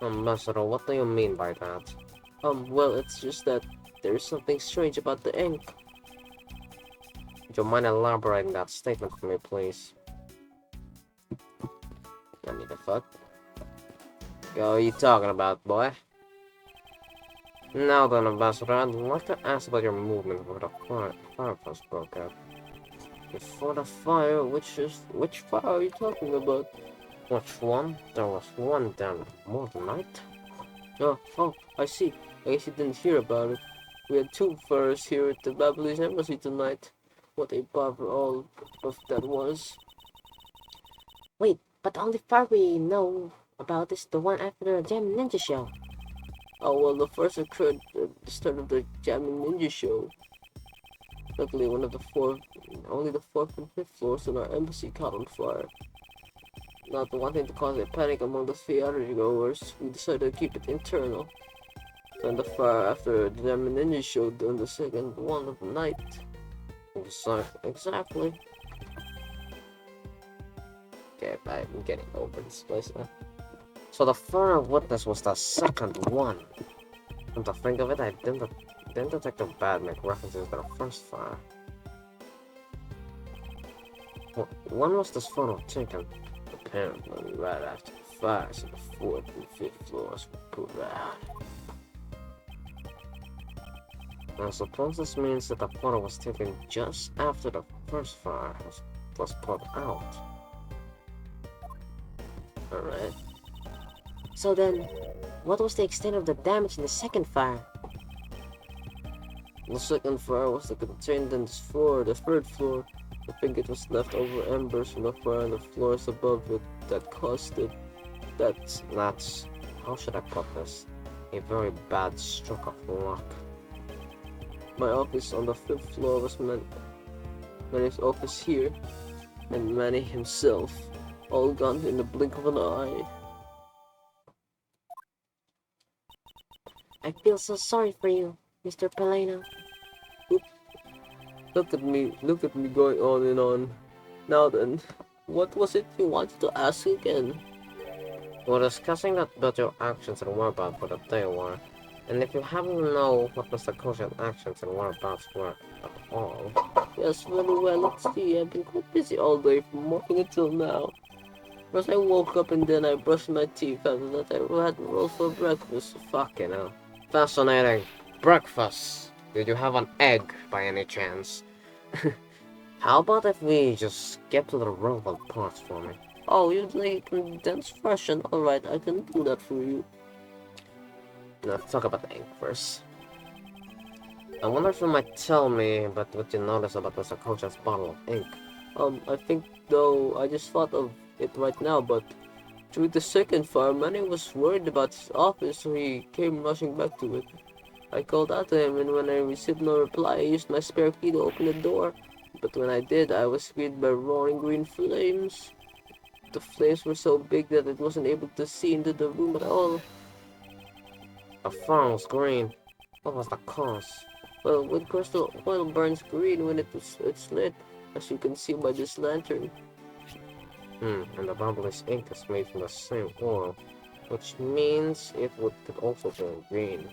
Ambassador, what do you mean by that? Well, it's just that there's something strange about the ink. Would you mind elaborating that statement for me, please? I mean, the fuck? What are you talking about, boy? Now then, Ambassador, I'd like to ask about your movement before the fire first broke out. Before the fire? Which fire are you talking about? Which one? There was one down more tonight. Oh, I see. I guess you didn't hear about it. We had 2 fires here at the Babylese embassy tonight. What a bother all of that was. Wait, but the only fire we know about is the one after the Jam Ninja show. Oh, well, the first occurred at the start of the Jamming Ninja show. Luckily, only the 4th and 5th floors in our embassy caught on fire. Not the one thing to cause a panic among the theater goers, we decided to keep it internal. Then the fire after the Jamming Ninja show during the second one of the night. Exactly. Okay, I'm getting over this place now. So the fire witness was the second one. Come to think of it, I didn't Detective Bad make references to the first fire. When was this photo taken? Apparently right after the fires in the 4th and 5th floors were put out. I suppose this means that the photo was taken just after the first fire was put out. Alright. So then, what was the extent of the damage in the second fire? The second fire was contained in this floor, the third floor. I think it was leftover embers from the fire on the floors above it that caused it. That's, how should I put this? A very bad stroke of luck. My office on the 5th floor was Manny's office here, and Manny himself, all gone in the blink of an eye. I feel so sorry for you, Mr. Paleno. Look at me going on and on. Now then, what was it you wanted to ask again? We're discussing that better actions and whereabouts for the day were. And if you happen to know what Mr. Kosher's actions and whereabouts were at all. Yes, very well, let's see. I've been quite busy all day from morning until now. First I woke up and then I brushed my teeth. After that I had rolls for breakfast. Fucking hell. Fascinating. Breakfast. Did you have an egg by any chance? How about if we just skip to the relevant parts for me? Oh, you'd like a condensed version? Alright, I can do that for you. Let's talk about the ink first. I wonder if you might tell me about what you noticed about Mr. Kocha's bottle of ink. I think though I just thought of it right now, but during the second fire, Manny was worried about his office, so he came rushing back to it. I called out to him, and when I received no reply, I used my spare key to open the door. But when I did, I was greeted by roaring green flames. The flames were so big that I wasn't able to see into the room at all. The fire was green. What was the cause? Well, when crystal oil burns green when it's lit, as you can see by this lantern. And the bubbly's ink is made from the same oil, which means it could also burn green.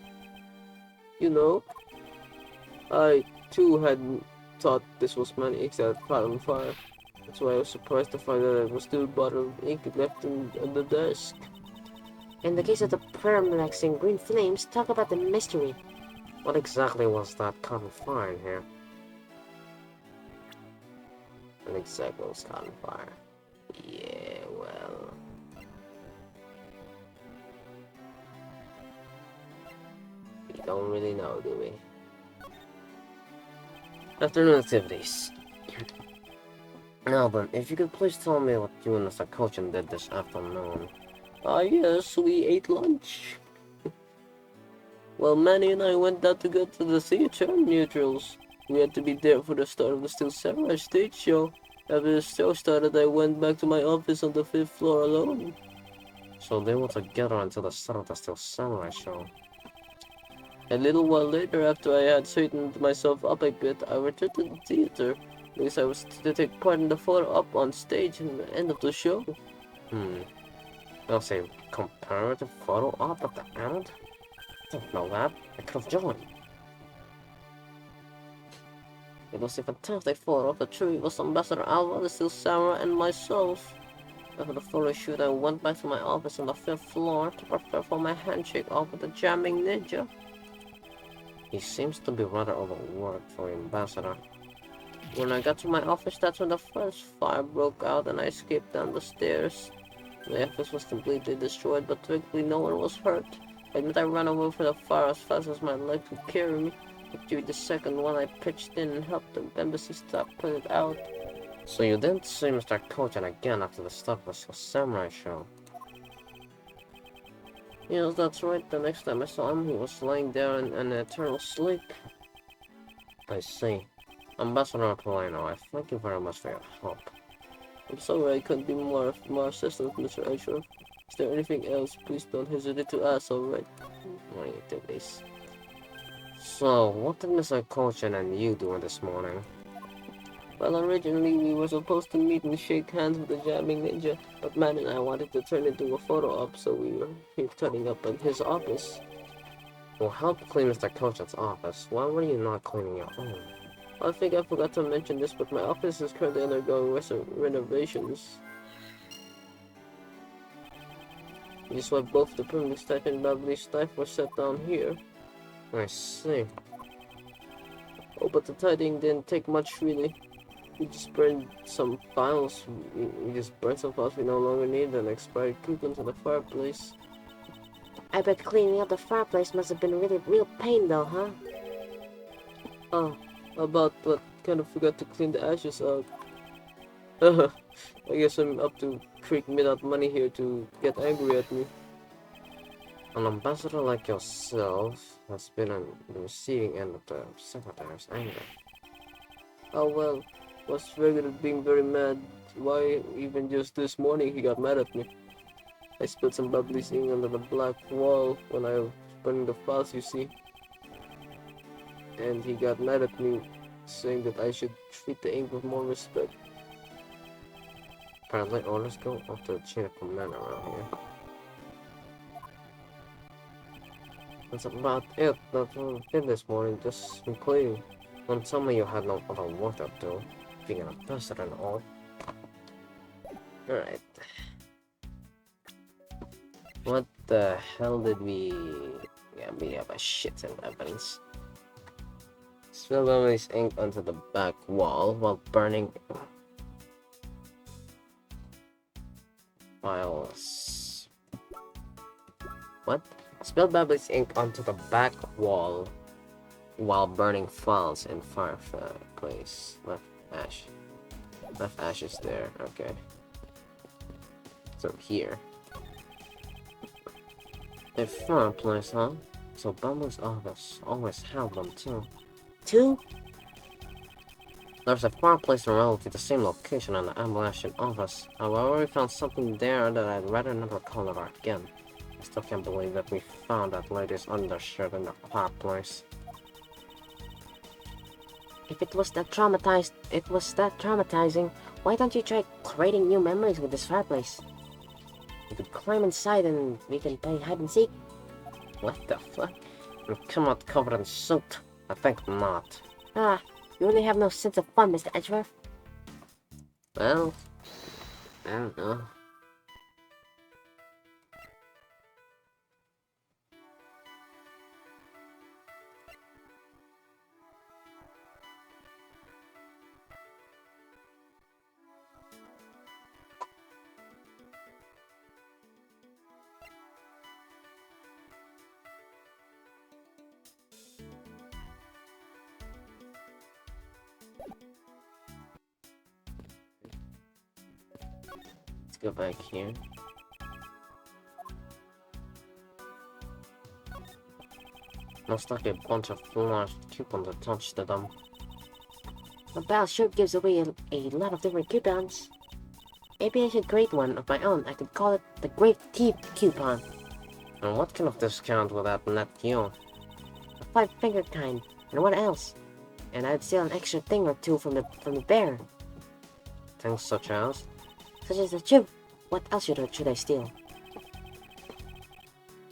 You know, I too had thought this was Manny ink that had caught on fire. That's why I was surprised to find that it was still a bottle of ink left on the desk. In the case of the perplexing green flames, talk about the mystery. What exactly was that caught on fire in here? What exactly was caught on fire? Yeah, well... we don't really know, do we? Afternoon activities. Now then, if you could please tell me what you and Mr. Kochan did this afternoon. Yes, we ate lunch. Well, Manny and I went out to go to the theater neutrals. We had to be there for the start of the Steel Samurai stage show. After the show started, I went back to my office on the 5th floor alone. So they were together until the start of the Steel Samurai show. A little while later, after I had straightened myself up a bit, I returned to the theater, because I was to take part in the photo op on stage at the end of the show. I'll say comparative photo op at the end? I don't know that. I could have joined. It was a fantastic photo of the tree with Ambassador Alva, the Steel Samurai, and myself. After the photo shoot, I went back to my office on the 5th floor to prepare for my handshake off with the jamming ninja. He seems to be rather overworked for Ambassador. When I got to my office, that's when the first fire broke out and I escaped down the stairs. The office was completely destroyed, but thankfully no one was hurt. I admit I ran away from the fire as fast as my legs could carry me, but during the second one I pitched in and helped the embassy staff put it out. So you didn't see Mr. Kochan again after the start of the Samurai show? Yes, that's right. The next time I saw him, he was lying there in an eternal sleep. I see. Ambassador Polino, I thank you very much for your help. I'm sorry I couldn't be more assistant, Mr. Edgeworth. Is there anything else? Please don't hesitate to ask, alright? My activities. So, what did Mr. Kochan and you do this morning? Well, originally we were supposed to meet and shake hands with the jamming ninja, but Man and I wanted to turn into a photo op, so we were here turning up in his office. Well, help clean Mr. Kochan's office. Why were you not cleaning your own? I think I forgot to mention this, but my office is currently undergoing renovations. Just why both the permanent staff and lovely staff were set down here. I see. Oh, but the tidying didn't take much, really. We just burned some files. We just burned some files we no longer need and expired coupons in the fireplace. I bet cleaning up the fireplace must have been really real pain though, huh? Ah, about what? Kind of forgot to clean the ashes out. I guess I'm up to Creek without money here to get angry at me. An ambassador like yourself has been on the receiving end of the Secretary's anger. Oh well, was regular being very mad. Why, even just this morning he got mad at me. I spilled some bubbly ink under the black wall when I was burning the files, you see. And he got mad at me, saying that I should treat the ink with more respect. Apparently orders go off the chain of command around here. That's about it. That's all I did this morning, just been cleaning. Don't tell me you had no other work to do, being an ambassador and all. Alright. What the hell did we... Yeah, we have a shit ton of evidence. Spill Emily's ink onto the back wall while burning files. What? Spill Bubbly's ink onto the back wall while burning files in fireplace. Left ashes there. Okay. So here. A fireplace, huh? So Bumble's office always held them too. Two? There's a fireplace in relatively the same location in the Appalachian office. However, we found something there that I'd rather never call it art again. I still can't believe that we found that lady's undershirt in the fireplace. If it was that traumatizing, why don't you try creating new memories with this fireplace? You could climb inside and we can play hide and seek. What the fuck? And come out covered in soot? I think not. Ah, you really have no sense of fun, Mr. Edgeworth. Well, I don't know. Let's go back here. Looks like a bunch of flashed coupons attached to them. The bell sure gives away a lot of different coupons. Maybe I should create one of my own. I could call it the Great Thief Coupon. And what kind of discount would that net you? A 5-finger kind. And what else? And I'd steal an extra thing or two from the bear. Things such as? Such as the chip. What else should I steal?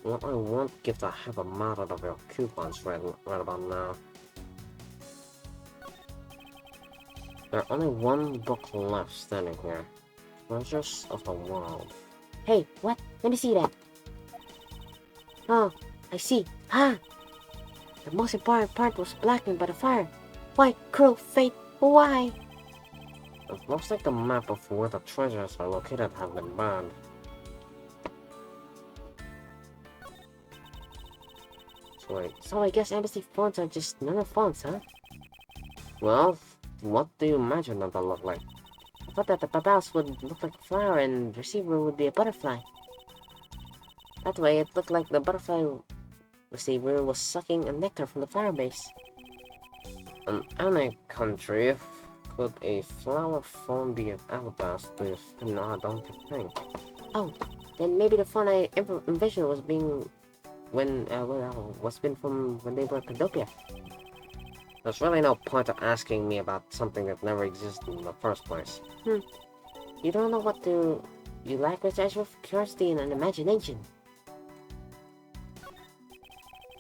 Well, I won't give the half amount of your coupons right about now. There's only one book left standing here. Treasures of the World. Hey, what? Let me see that. Oh, I see. Ah! The most important part was blackened by the fire. Why, cruel fate, why? It looks like the map of where the treasures are located have been burned. So wait, So I guess embassy phones are just normal phones, huh? well, what do you imagine that they'll look like? I thought that the babas would look like a flower and the receiver would be a butterfly. That way, it looked like the butterfly receiver was sucking a nectar from the flower base. In any country, could a flower phone be an alabaster? No, I don't think. Oh, then maybe the phone I envisioned was being was been from when they were Padopia. There's really no point of asking me about something that never existed in the first place. You don't know what to... You lack Mr. Edgeworth, curiosity and an imagination.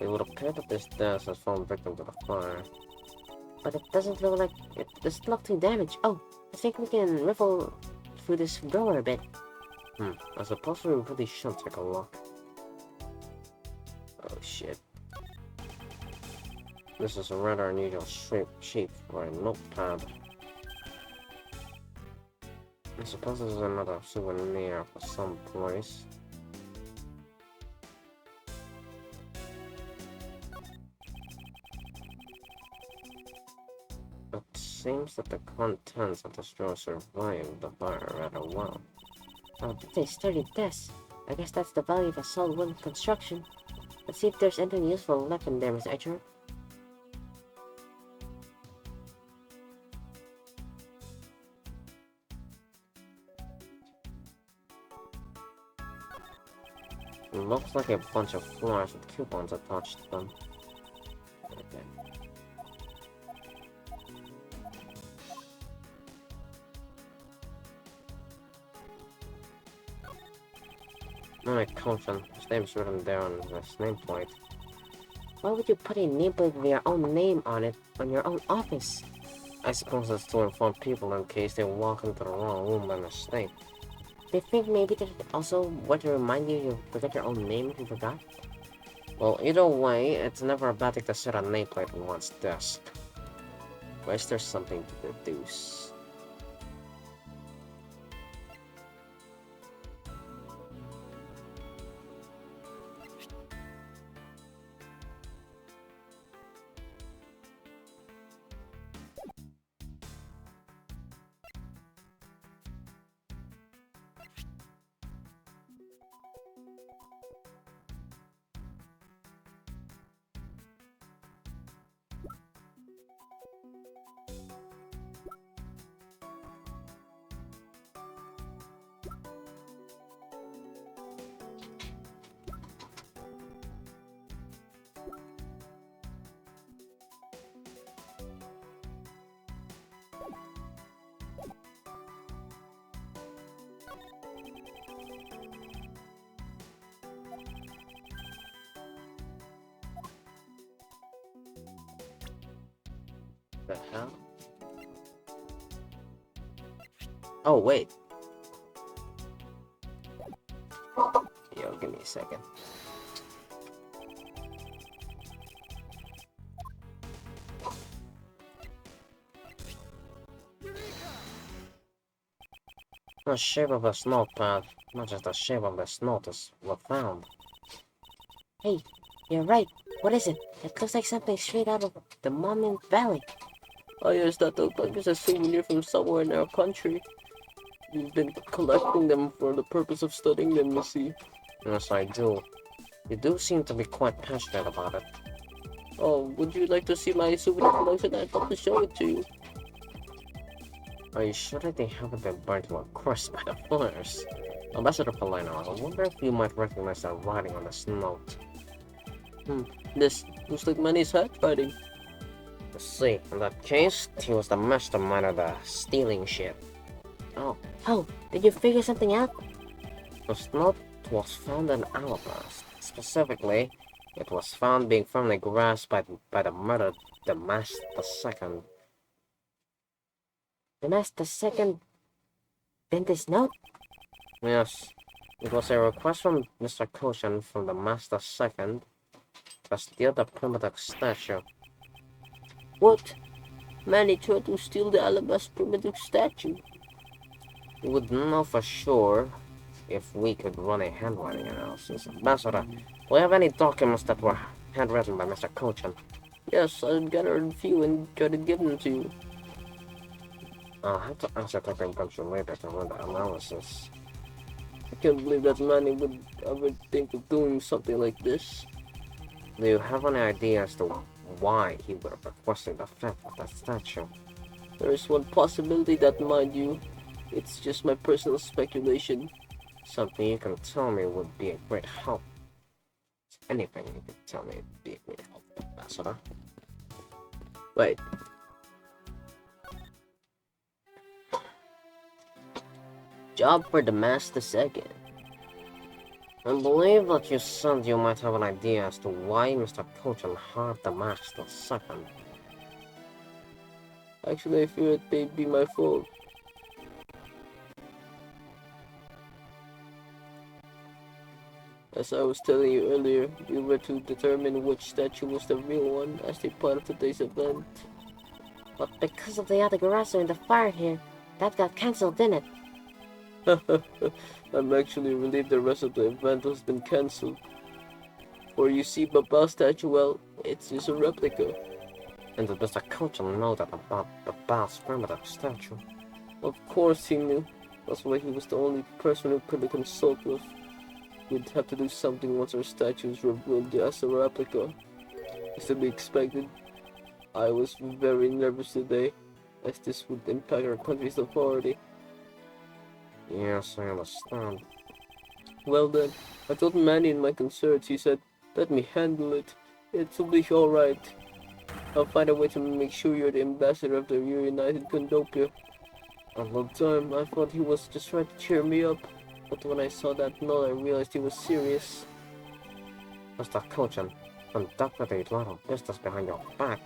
It would appear that this desk has fallen victim to the fire. But it doesn't look like... It doesn't look too damaged. Oh, I think we can riffle through this drawer a bit. I suppose we really should take a look. Oh shit. This is a rather unusual shape for a notepad. I suppose this is another souvenir for some place. seems that the contents of the store survived the fire rather well. Oh, that's a sturdy desk. I guess that's the value of a solid wooden construction. Let's see if there's anything useful left in there, Miss Edgeworth. It looks like a bunch of flyers with coupons attached to them. Okay. My caution. His name's written there on his nameplate. Why would you put a nameplate with your own name on it on your own office? I suppose it's to inform people in case they walk into the wrong room by mistake. They think maybe that it also want to remind you you forget your own name if you forgot? Well, either way, it's never a bad thing to set a nameplate on one's desk. Or is there something to deduce? The hell? Oh, wait. Yo, give me a second. The shape of the snow path, not just the shape of the snow was found. Hey, you're right. What is it? It looks like something straight out of the Monument Valley. Oh yes, that looks like it's a souvenir from somewhere in our country. We've been collecting them for the purpose of studying them, you see. Yes, I do. You do seem to be quite passionate about it. Oh, would you like to see my souvenir collection? I'd love to show it to you. Are you sure that they haven't been burnt to a crisp by the fires? Ambassador Polino, I wonder if you might recognize the writing on this note. This looks like Manny's handwriting. See, in that case, he was the mastermind of the stealing shit. Oh, did you figure something out? The note was found in Alabama. Specifically, it was found being firmly grasped by the murdered Damas II. Damas II? Then this note? Yes, it was a request from Mr. Koshan from the Master II to steal the primitive statue. What? Manny tried to steal the Alabama primitive statue. We would know for sure if we could run a handwriting analysis. Ambassador, do you have any documents that were handwritten by Mr. Koshan? Yes, I gathered a few and tried to give them to you. I'll have to ask the Detective Gumshoe later to run the analysis. I can't believe that Manny would ever think of doing something like this. Do you have any idea as to why he would have requested the theft of that statue? There is one possibility that, mind you, it's just my personal speculation. Something you can tell me would be a great help. Anything you can tell me would be a great help, Ambassador. Wait. Job for the Master II. I believe that you said you might have an idea as to why Mr. Kochan hired the Master II. Actually, I fear it may be my fault. As I was telling you earlier, we were to determine which statue was the real one as a part of today's event. But because of the other Garasso in the fire here, that got cancelled, didn't it? I'm actually relieved the rest of the event has been cancelled. For you see, Baba's statue, well, it's just a replica. And did Mr. Coachman know that about the Bath's primitive statue? Of course he knew. That's why he was the only person who could consult with. We'd have to do something once our statue is revealed as a replica. As to be expected, I was very nervous today, as this would impact our country's authority. Yes, I understand. Well then, I told Manny in my concerns. He said, let me handle it. It'll be alright. I'll find a way to make sure you're the ambassador of the reunited Condopia. At the time, I thought he was just trying to cheer me up, but when I saw that note, I realized he was serious. Mr. Kochan conducted a lot of business behind your back.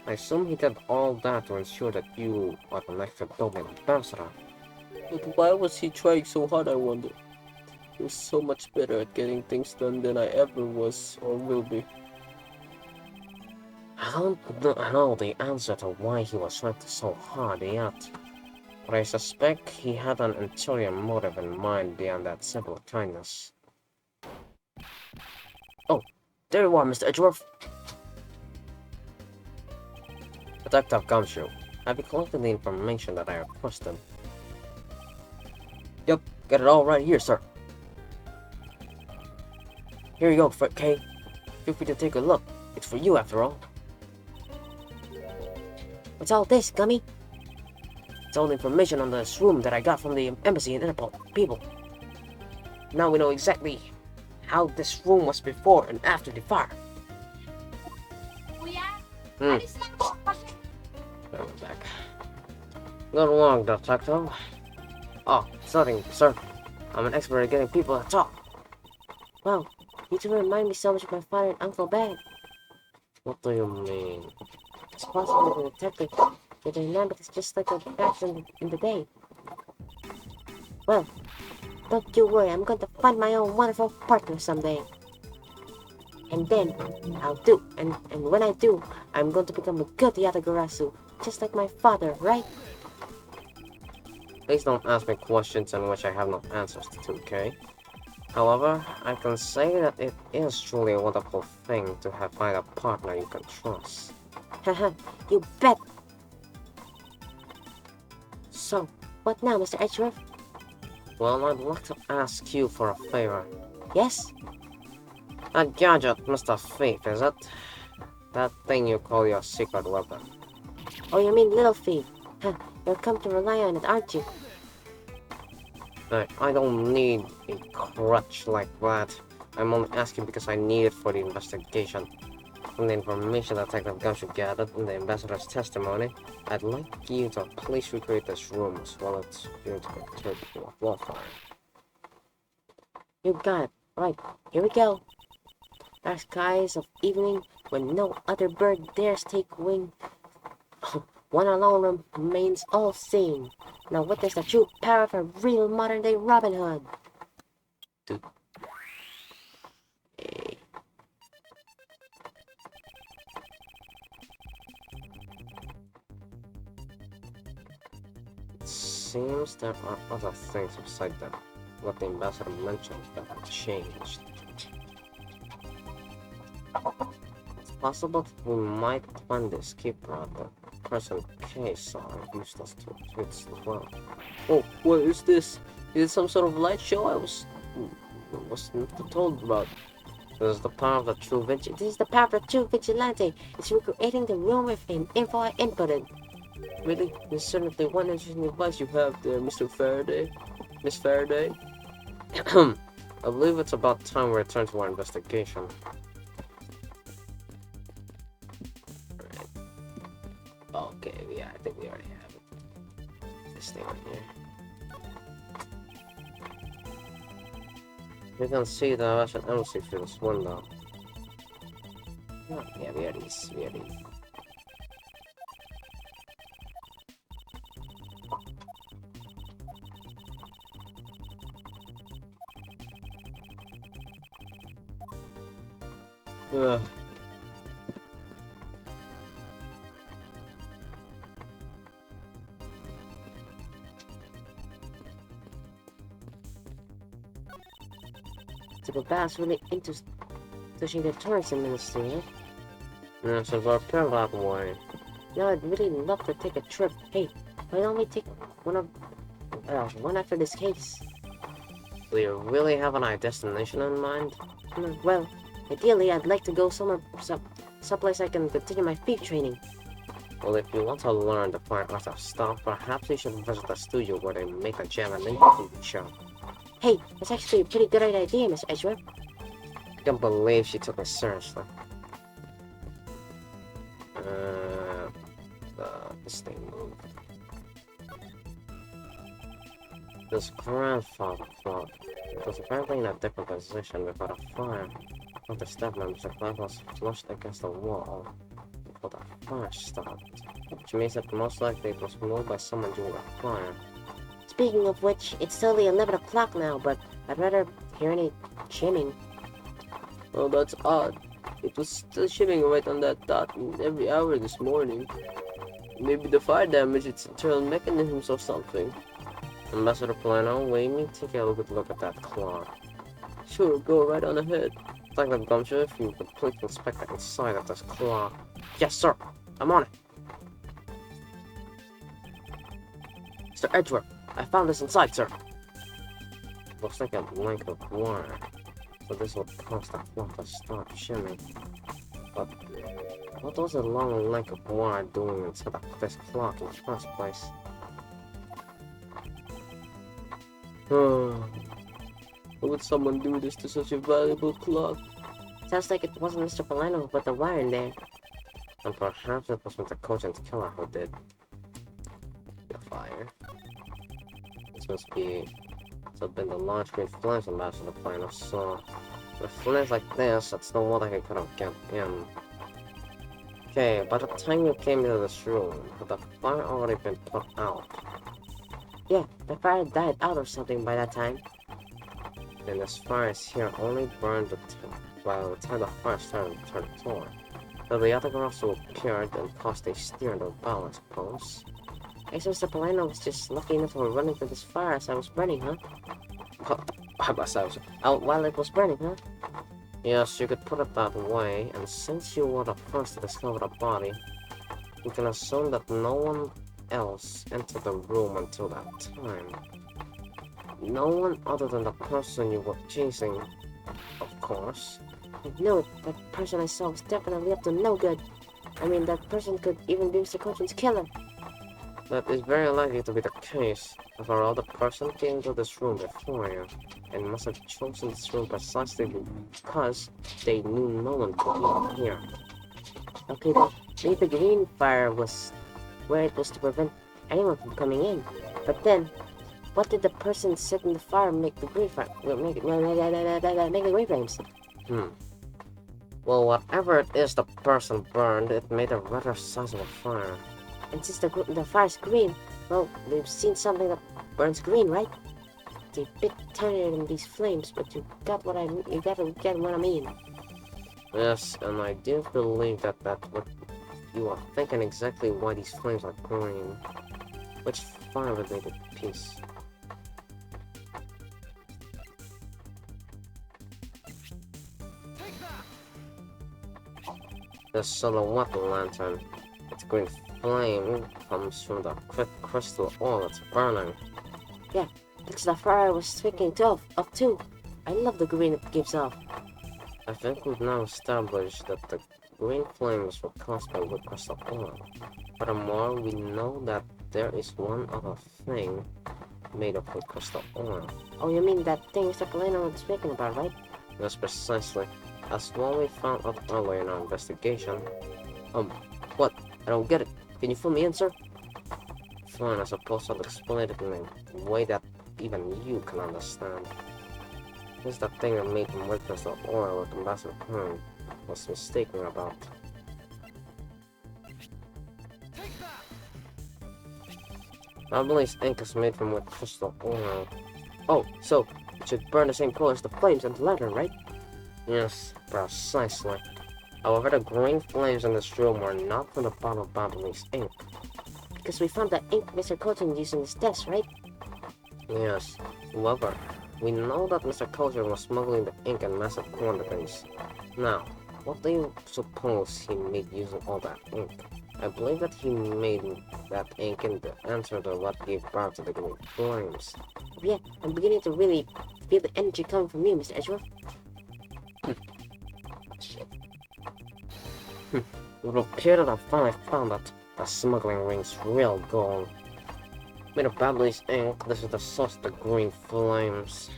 I assume he did all that to ensure that you are the next Condopian ambassador. But why was he trying so hard, I wonder? He was so much better at getting things done than I ever was or will be. I don't know the answer to why he was trying so hard yet, but I suspect he had an ulterior motive in mind beyond that simple kindness. Oh, there you are, Mr. Edgeworth. Detective Gumshoe, have you collected the information that I requested? Yep, got it all right here, sir. Here you go, Fred K. Feel free to take a look. It's for you, after all. What's all this, Gummy? It's all the information on this room that I got from the embassy and Interpol people. Now we know exactly how this room was before and after the fire. Kuya, Hmm. alis lang po kasi. I'm back. Good work, detective. Oh, it's nothing, sir. I'm an expert at getting people to talk. Wow, you two remind me so much of my father and Uncle Ben. What do you mean? It's possible the detective, the dynamic is just like back in the day. Well, don't you worry, I'm going to find my own wonderful partner someday. And then, I'll do, and when I do, I'm going to become a good Yatagarasu, just like my father, right? Please don't ask me questions in which I have no answers to, okay? However, I can say that it is truly a wonderful thing to have find a partner you can trust. Haha, you bet! So, what now, Mr. Edgeworth? Well, I'd like to ask you for a favor. Yes? That gadget, Mr. Thief, is it? That thing you call your secret weapon. Oh, you mean Little Thief? Huh, you'll come to rely on it, aren't you? I don't need a crutch like that. I'm only asking because I need it for the investigation. From the information that Detective Gumshoe gathered in the ambassador's testimony, I'd like you to please recreate this room as well as being to contribute to a wildfire. You got it. Right, here we go. Dark skies of evening when no other bird dares take wing. One alone remains all-seeing. Now witness the true power of a real modern-day Robin Hood. Hey. It seems there are other things beside that. What the ambassador mentioned that have changed. It's possible that we might find the escape route that present case used us to its as well. Oh, what is this? Is it some sort of light show? I wasn't told about. This is the power of the true vigilante. This is the power of the true vigilante. It's recreating the room with an info I inputted. Really? There's certainly one interesting advice you have there, Mr. Faraday. Miss Faraday? I believe it's about time we return to our investigation. Okay, yeah, I think we already have it. This thing right here. You can see the Russian embassy through this window. Oh, yeah, we already. Ugh. So the boss really into pushing the tourism ministry, eh? Yeah, so we're that way. Now I'd really love to take a trip. Hey, why don't we take one after this case? Do you really have a destination in mind? Well, ideally, I'd like to go someplace I can continue my thief training. Well, if you want to learn the fine art of stealth, perhaps you should visit the studio where they make the Jam and Ninja TV show. Hey, that's actually a pretty good idea, Mr. Edgeworth. I can't believe she took me seriously. This thing moved. This grandfather clock was apparently in a different position without a fire. When the step members, the clock was flushed against the wall before the fire stopped, which means that most likely it was moved by someone during the fire. Speaking of which, it's totally 11 o'clock now, but I'd rather hear any shimming. Oh, that's odd. It was still shimming right on that dot every hour this morning. Maybe the fire damaged its internal mechanisms or something. Ambassador Plano, will you take a good look at that clock? Sure, go right on ahead. Like that Gumshoe, if you could please inspect the inside of this clock. Yes, sir. I'm on it. Mr. Edgeworth, I found this inside, sir. Looks like a length of wire. So this would cause the clock to stop shimming. But what was a long length of wire doing inside of this clock in the first place? Why would someone do this to such a valuable clock? Sounds like it wasn't Mr. Polano who put the wire in there. And perhaps it was Mr. Cogent's killer who did the fire. This must have been the large green flames Ambassador Plano saw. With flames like this, that's no water he could have got in. Okay, by the time you came into this room, had the fire already been put out? Yeah, the fire died out or something by that time. Then this fire is here only burned by the time the fire started to turn toward. So the other girls who appeared and caused a stir in the bow, I suppose. I guess Mr. Polano was just lucky enough to run into this fire as I was burning, huh? While it was burning, huh? Yes, you could put it that way, and since you were the first to discover the body, you can assume that no one else entered the room until that time. No one other than the person you were chasing, of course. I know it. That person I saw was definitely up to no good. I mean, that person could even be Mr. Cogent's killer. That is very likely to be the case. After all, the person came into this room before you, and must have chosen this room precisely because they knew no one could be here. Okay, then, maybe the green fire was where it was to prevent anyone from coming in. But then, what did the person set in the fire make the green fire? Make the green flames? Well, whatever it is the person burned, it made a rather sizable fire. And since the fire's green, well, we've seen something that burns green, right? It's a bit tinier than these flames, but you gotta get what I mean. Yes, and I do believe that what you are thinking exactly why these flames are green. Which fire-related piece? The silhouette lantern. Its green flame comes from the crystal oil that's burning. Yeah, that's the fire I was speaking of too. I love the green it gives off. I think we've now established that the green flames were caused by wood crystal oil. Furthermore, we know that there is one other thing made of wood crystal oil. Oh, you mean that thing Mr. Polano was speaking about, right? That's precisely. As one we found out earlier in our investigation. What? I don't get it. Can you fill me in, sir? Fine, I suppose I'll explain it in a way that even you can understand. This is the thing that made him witness the oil that Ambassador Kern was mistaken about. Abilene ink is made from wood crystal oil. Oh, so it should burn the same color as the flames and the lantern, right? Yes, precisely. However, the green flames in this room were not from the bottle of Abilene's ink. Because we found the ink Mr. Cogent used in his desk, right? Yes. However, we know that Mr. Cogent was smuggling the ink in massive quantities. Now, what do you suppose he made using all that ink? I believe that he made that ink in the answer to what gave birth to the green flames. Yeah, I'm beginning to really feel the energy coming from you, Mr. Edgeworth. Shit. It would appear that I finally found that the smuggling ring's real goal. Made of Babley's ink, this is the source of the green flames.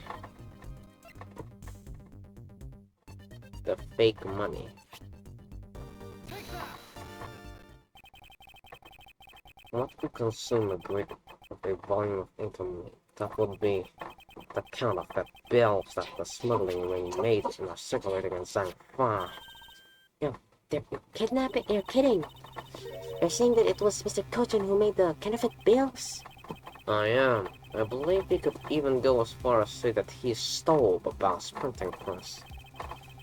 The fake money. What would consume a great of a volume of income? That would be the counterfeit bills that the smuggling ring made and are circulating in Zhangfa. They're kidnapping. You're kidding. You're saying that it was Mr. Cochin who made the counterfeit bills? I am. I believe we could even go as far as say that he stole Baba's printing press.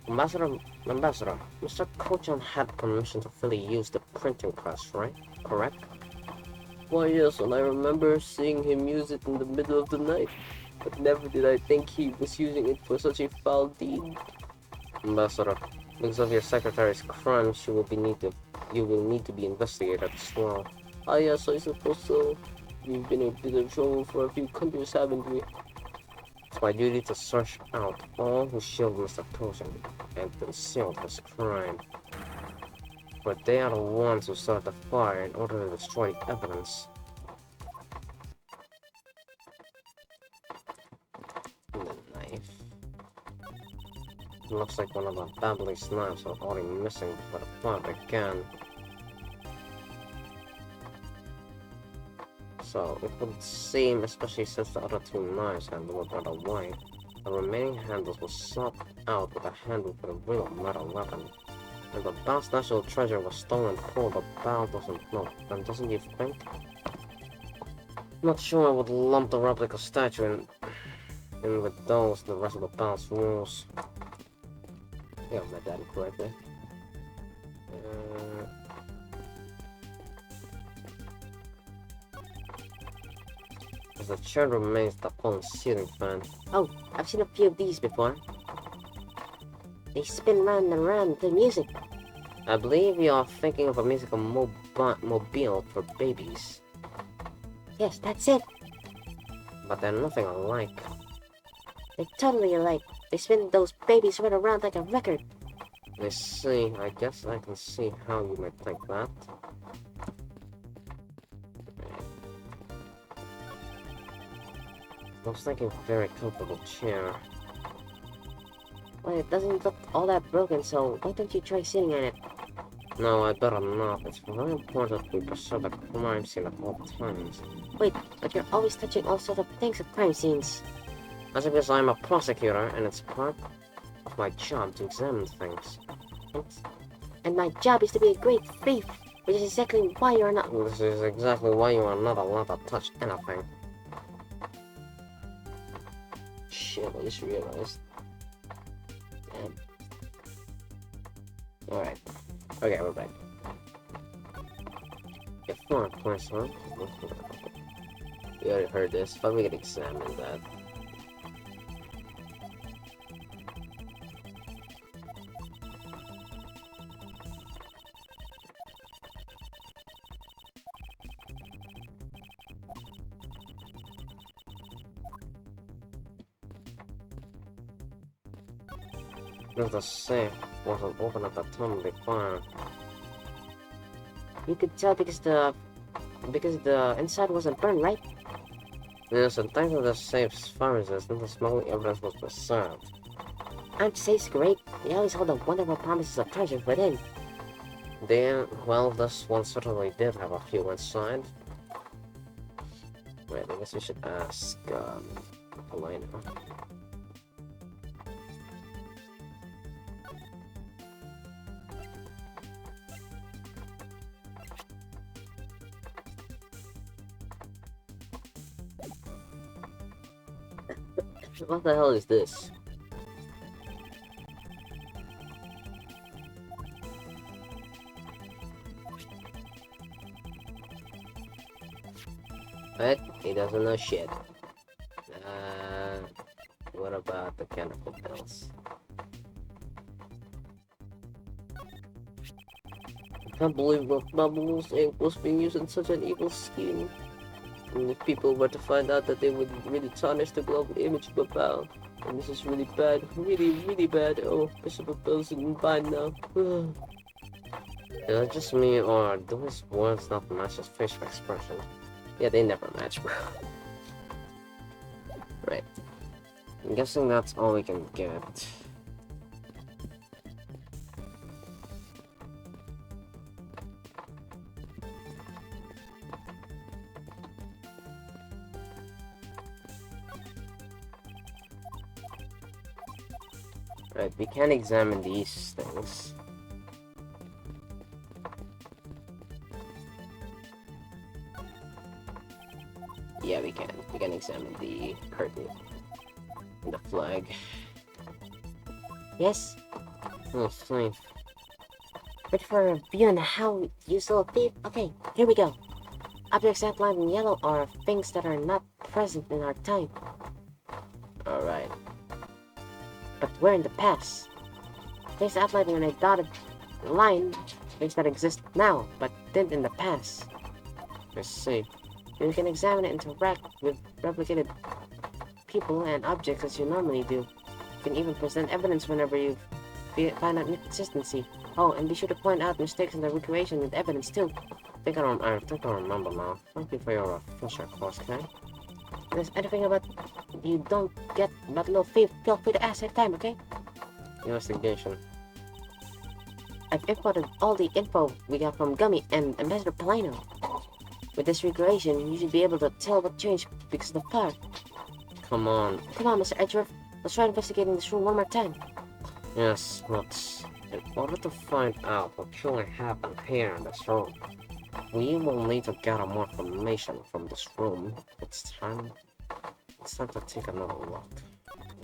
Ambassador, Mr. Cochin had permission to fully use the printing press, right? Correct? Why yes, and I remember seeing him use it in the middle of the night. But never did I think he was using it for such a foul deed. Ambassador, because of your secretary's crimes, you will need to be investigated as well. Ah yes, I suppose so. We've been a bit of trouble for a few countries, haven't we? It's my duty to search out all who shielded Mr. Cochin and concealed his crime. But they are the ones who started the fire in order to destroy the evidence. And the knife. It looks like one of the Babley's knives are already missing before the fire began. So it would seem, especially since the other two knives handles were brought away, the remaining handles were swapped out with a handle for the real metal weapon. And the Bao's national treasure was stolen before the Bao doesn't know, and doesn't you think? Not sure I would lump the replica statue in with those the rest of the Bao's rules. Yeah, I read that correctly. As the chair remains the fallen ceiling fan. Oh, I've seen a few of these before. They spin round and round to music. I believe you are thinking of a musical mobile for babies. Yes, that's it. But they're nothing alike. They're totally alike. They spin those babies right around like a record. I see. I guess I can see how you might think that. Looks like a very comfortable chair. Well, it doesn't look all that broken, so why don't you try sitting in it? No, I better not. It's very important we preserve the crime scene at all times. Wait, but you're always touching all sorts of things at crime scenes. That's because I'm a prosecutor and it's part of my job to examine things. And my job is to be a great thief, which is exactly why you're not. This is exactly why you are not allowed to touch anything. Shit, I just realized. Damn. Alright. Okay, we're back. Get 4 points, huh? We already heard this, but we can examine that. If the safe wasn't open at the time of the fire. You could tell because the inside wasn't burned, right? Yes, and thanks to the safe's fire resistance, the smuggling evidence was preserved. Aren't safes great? They always hold the wonderful promises of treasures within. Then, well, this one certainly did have a few inside. Wait, I guess we should ask, Elena. What the hell is this? What? He doesn't know shit. What about the chemical pills? Can't believe the bubbles ink was being used in such an evil scheme. And if people were to find out that they would really tarnish the global image of Babel. And this is really bad. Really, really bad. Oh, Bishop Babel's in bind now. Is it just me, or do his words not match his facial expression? Yeah, they never match, bro. Right. I'm guessing that's all we can get. Right, we can examine these things. Yeah, we can. We can examine the curtain and the flag. Yes? Oh, fine. Ready for a review on how useful a thief? Okay, here we go. Objects outlined in yellow are things that are not present in our time, Alright. but were in the past. Things outlined in a dotted line, things that exist now, but didn't in the past. I see. You can examine it and interact with replicated people and objects as you normally do. You can even present evidence whenever you find out inconsistency. Oh, and be sure to point out mistakes in the recreation with evidence too. I think I remember now. Thank you for your refresher course, okay? If there's anything about you don't get that little thief, feel free to ask anytime, okay? Investigation. I've imported all the info we got from Gummy and Ambassador Plano. With this recreation, you should be able to tell what changed because of the fire. Come on. Come on, Mr. Edgeworth. Let's try investigating this room one more time. Yes, but in order to find out what truly happened here in this room, we will need to gather more information from this room. It's time to take another look.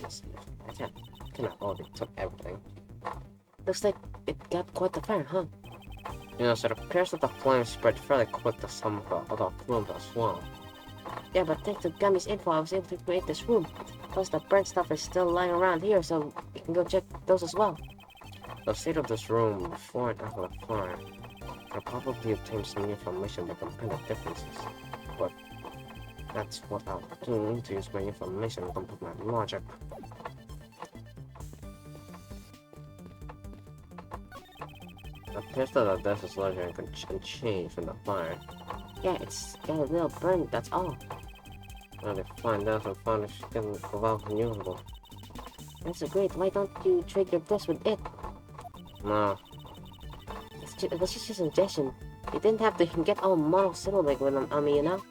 Let's see. I cannot already took everything. Looks like it got quite the fire, huh? Yes, it appears that the flames spread fairly quick to some of the other rooms as well. Yeah, but thanks to Gummy's info, I was able to create this room. Plus, the burnt stuff is still lying around here, so we can go check those as well. The state of this room before and after the fire could probably obtain some new information by comparing the differences. But that's what I'll do to use my information and compute my logic. It appears that the death is larger and unchanged from the fire. Yeah, it's got a little burn, that's all. Well, they find out and found it getting evolved and usable. That's great. Why don't you trade your dress with it? No, It was just a suggestion. You didn't have to get all monosyllabic with them on me, you know?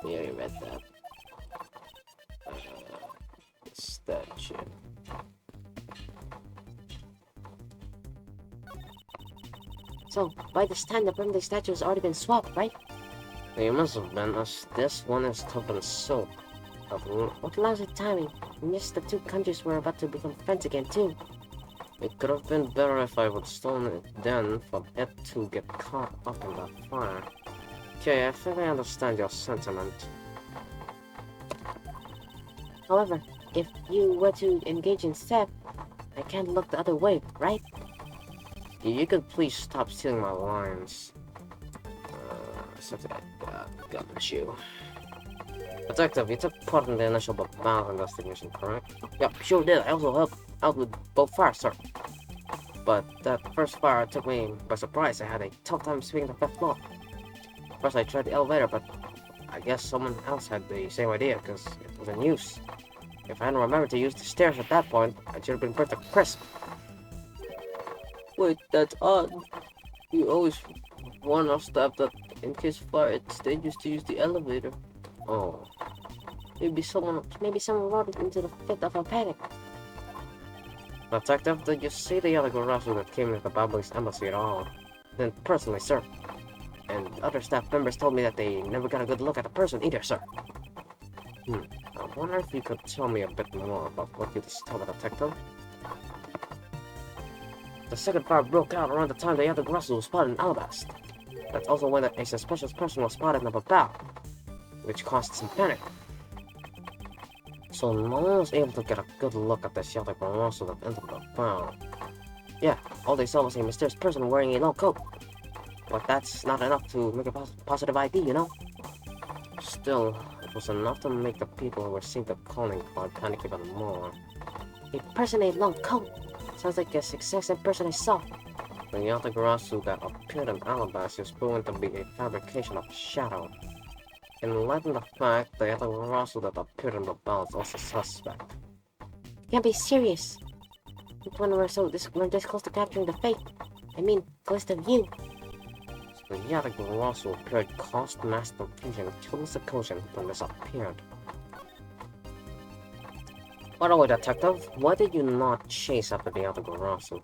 yeah, you read that. Statue. So, by this time, the birthday statue has already been swapped, right? It must have been, as this one is tough and soap. What lousy timing. And yes, the two countries were about to become friends again, too. It could have been better if I would stolen it then for it to get caught up in that fire. Okay, I think I understand your sentiment. However, if you were to engage in theft, I can't look the other way, right? You could please stop stealing my lines. Something got you. Detective, you took part in the initial Babel investigation, correct? Yep, sure did. I also helped out with both fires, sir. But that first fire took me by surprise. I had a tough time sweeping the 5th floor. First I tried the elevator, but I guess someone else had the same idea, because it was in use. If I hadn't remembered to use the stairs at that point, I should have been burnt to crisp. Wait, that's odd. You always warn our staff that in case of fire, it's dangerous to use the elevator. Oh. Maybe someone wrote it into the fit of a panic. Detective, did you see the other Garasu that came into the Babu's embassy at all? Then personally, sir. And other staff members told me that they never got a good look at the person either, sir. I wonder if you could tell me a bit more about what you discovered, Detective. The second fire broke out around the time the other Garasu was spotted in Alabast. That's also when a suspicious person was spotted in the Babel, which caused some panic. So no one was able to get a good look at the shelter Russell that entered the barn. Yeah, all they saw was a mysterious person wearing a long coat. But that's not enough to make a positive ID, you know? Still, it was enough to make the people who received the calling card panic even more. A person in a long coat. Sounds like the exact same person I saw. The Yatagarasu that appeared in Alabasta is proven to be a fabrication of shadow. In light of the fact, the Yatagarasu that appeared in the bell is also suspect. You can't be serious. When we're this close to capturing the fate. I mean, close to you. So the Yatagarasu appeared caused mass confusion and total seclusion when disappeared. By the way, detective, why did you not chase after the Yatagarasu?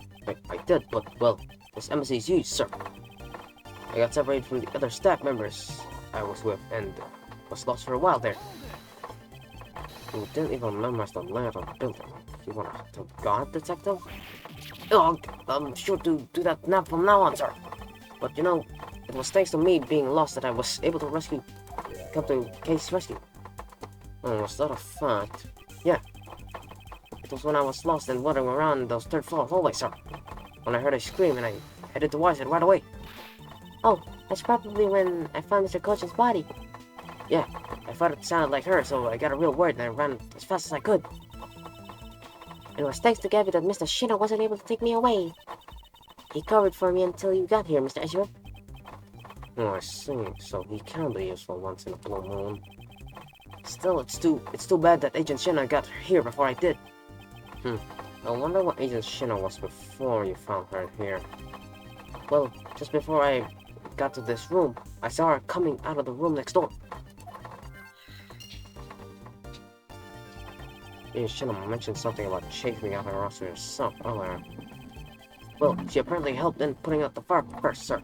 I did, but, well, this embassy is used, sir. I got separated from the other staff members I was with and was lost for a while there. You didn't even memorize the layout of the building. You wanna to guard, detective? Oh, I'm sure to do that now from now on, sir. But you know, it was thanks to me being lost that I was able to come to case rescue. Oh, was that a fact? Yeah. It was when I was lost and wandering around those third floor hallways, sir. When I heard a scream and I headed towards it right away. Oh, that's probably when I found Mr. Coach's body. Yeah, I thought it sounded like her, so I got real worried and I ran as fast as I could. It was thanks to Gabby that Mr. Shino wasn't able to take me away. He covered for me until you got here, Mr. Edgeworth. Oh, I see. So he can be useful once in a blue moon. Still, it's too bad that Agent Shino got here before I did. I wonder what Agent Shino was before you found her here. Well, just before I got to this room, I saw her coming out of the room next door. Agent Shino mentioned something about chasing out her also herself earlier. Well, she apparently helped in putting out the fire first, sir.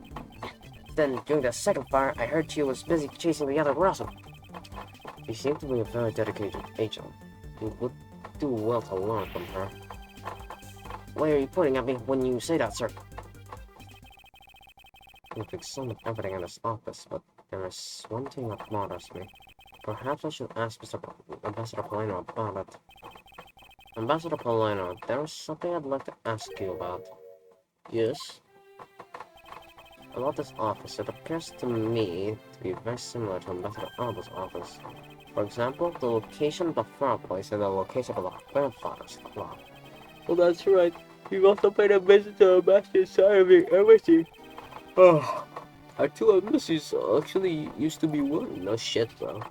Then, during the second fire, I heard she was busy chasing the other Russell. She seemed to be a very dedicated agent. You would do well to learn from her. Why are you pointing at me when you say that, sir? We've examined everything in this office, but there is one thing that bothers me. Perhaps I should ask Ambassador Polino about it. Ambassador Polino, there is something I'd like to ask you about. Yes? About this office, it appears to me to be very similar to Ambassador Alba's office. For example, the location of the fireplace and the location of the grandfather's clock. Well, that's right. You've also paid a visit to Ambassador's side of the embassy. Oh, our two embassies actually used to be one. No shit, bro.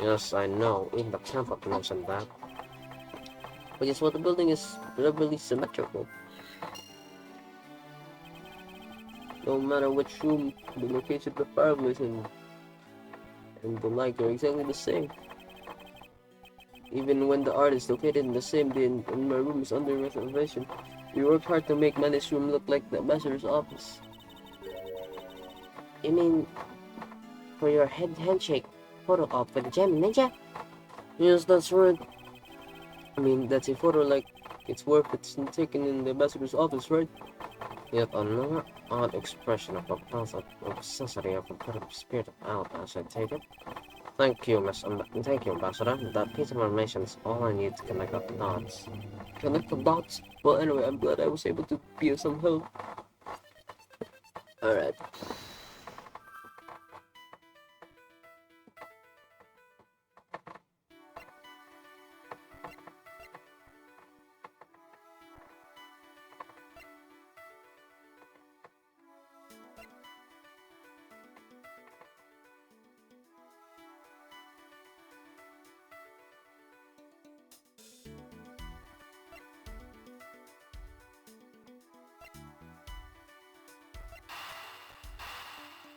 Yes, I know. Even the pamphlet mentioned that. But guess what? The building is really symmetrical. No matter which room, the location of the fireplace and the like are exactly the same. Even when the art is located in the same day and my room is under reservation, we worked hard to make Manny's room look like the ambassador's office. You mean for your handshake photo op with the Gem Ninja? Yes, that's right. I mean, that's a photo like it's worth it's taken in the ambassador's office, right? Yet another odd expression of a necessity of competitive spirit of Alabasta, I take it. Thank you, Ambassador. That piece of information is all I need to connect up the dots. Connect the dots? Well, anyway, I'm glad I was able to be of some help. Alright.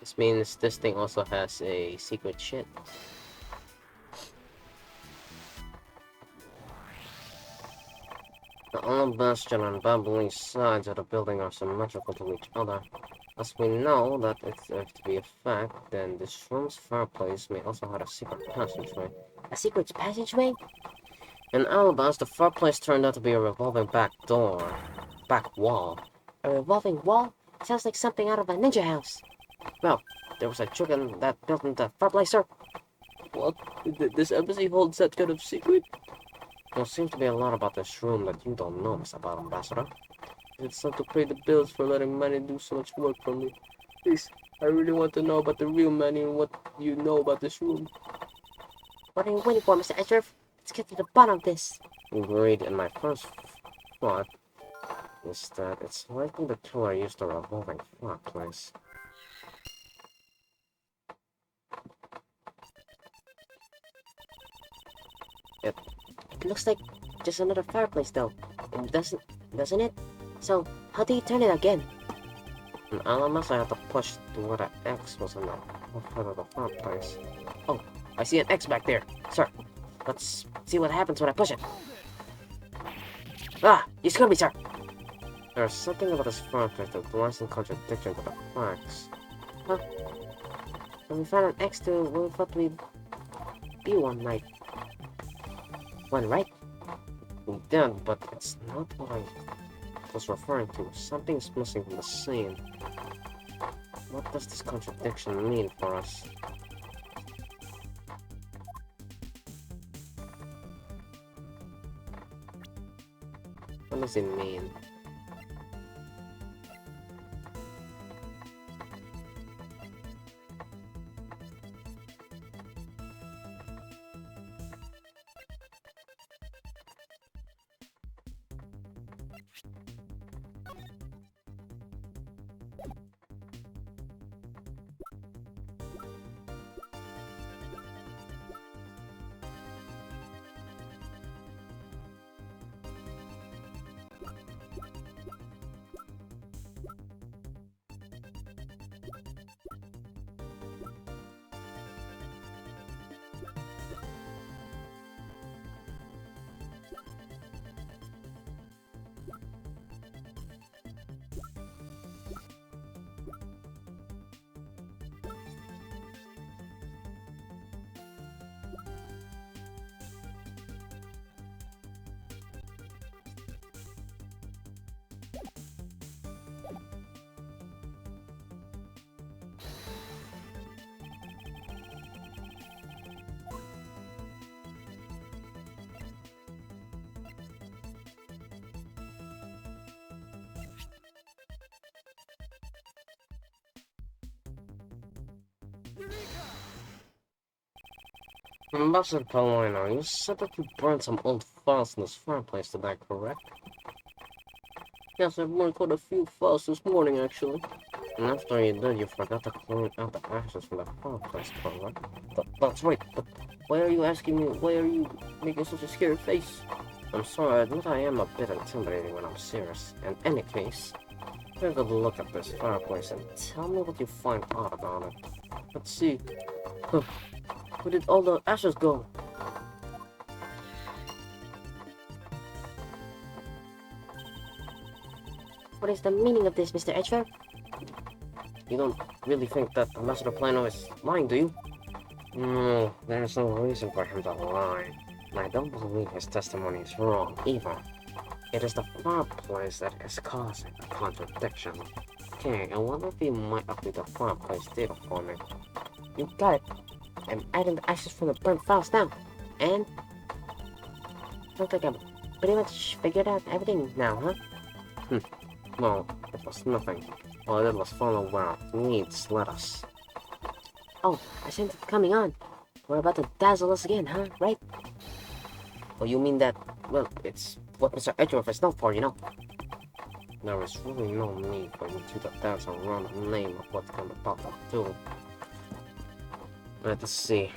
This means this thing also has a secret shit. The Alabastion and Babbling sides of the building are symmetrical to each other. As we know that if to be a fact, then this room's fireplace may also have a secret passageway. A secret passageway? In Alabasta, the fireplace turned out to be a revolving back wall. A revolving wall? Sounds like something out of a ninja house. Well, there was a trick that built into the fireplace, sir. What? This embassy holds that kind of secret? There seems to be a lot about this room that you don't know, Mr. Bottom Ambassador. It's not to pay the bills for letting Manny do so much work for me. Please, I really want to know about the real Manny and what you know about this room. What are you waiting for, Mr. Edgeworth? Let's get to the bottom of this. Agreed, and my first thought is that it's likely the killer used a revolving fireplace. It looks like just another fireplace, though. Doesn't it? So, how do you turn it again? In LMS, I had to push to where the X was in the front of the fireplace. Oh, I see an X back there. Sir, let's see what happens when I push it. Ah, you scared me, sir. There's something about this fireplace that lies in contradiction to the facts. Huh? When we found an X to where we thought we'd be one night. One, right? We did, but it's not what I was referring to. Something's missing from the scene. What does this contradiction mean for us? What does it mean? Ambassador Paulino, you said that you burned some old files in this fireplace today, correct? Yes, I burned quite a few files this morning, actually. And after you did, you forgot to clean out the ashes from the fireplace, correct? That's right, but why are you asking me? Why are you making such a scared face? I'm sorry, I admit I am a bit intimidating when I'm serious. In any case, take a look at this fireplace and tell me what you find odd about it. Let's see. Huh. Where did all the ashes go? What is the meaning of this, Mr. Edgeworth? You don't really think that Ambassador Plano is lying, do you? No, there's no reason for him to lie. And I don't believe his testimony is wrong, either. It is the fireplace that is causing the contradiction. Okay, I wonder if you might update the fireplace data for me. You got it. I'm adding the ashes from the burnt files now. And looks like I've pretty much figured out everything now, huh? Well, it was nothing. All I did was follow where our leads led us. Oh, I sense it coming on. We're about to dazzle us again, huh? Right? Oh, you mean that? Well, it's what Mr. Edgeworth is known for, you know. There is really no need for you to dance around the name of what I'm about to do. Let's see.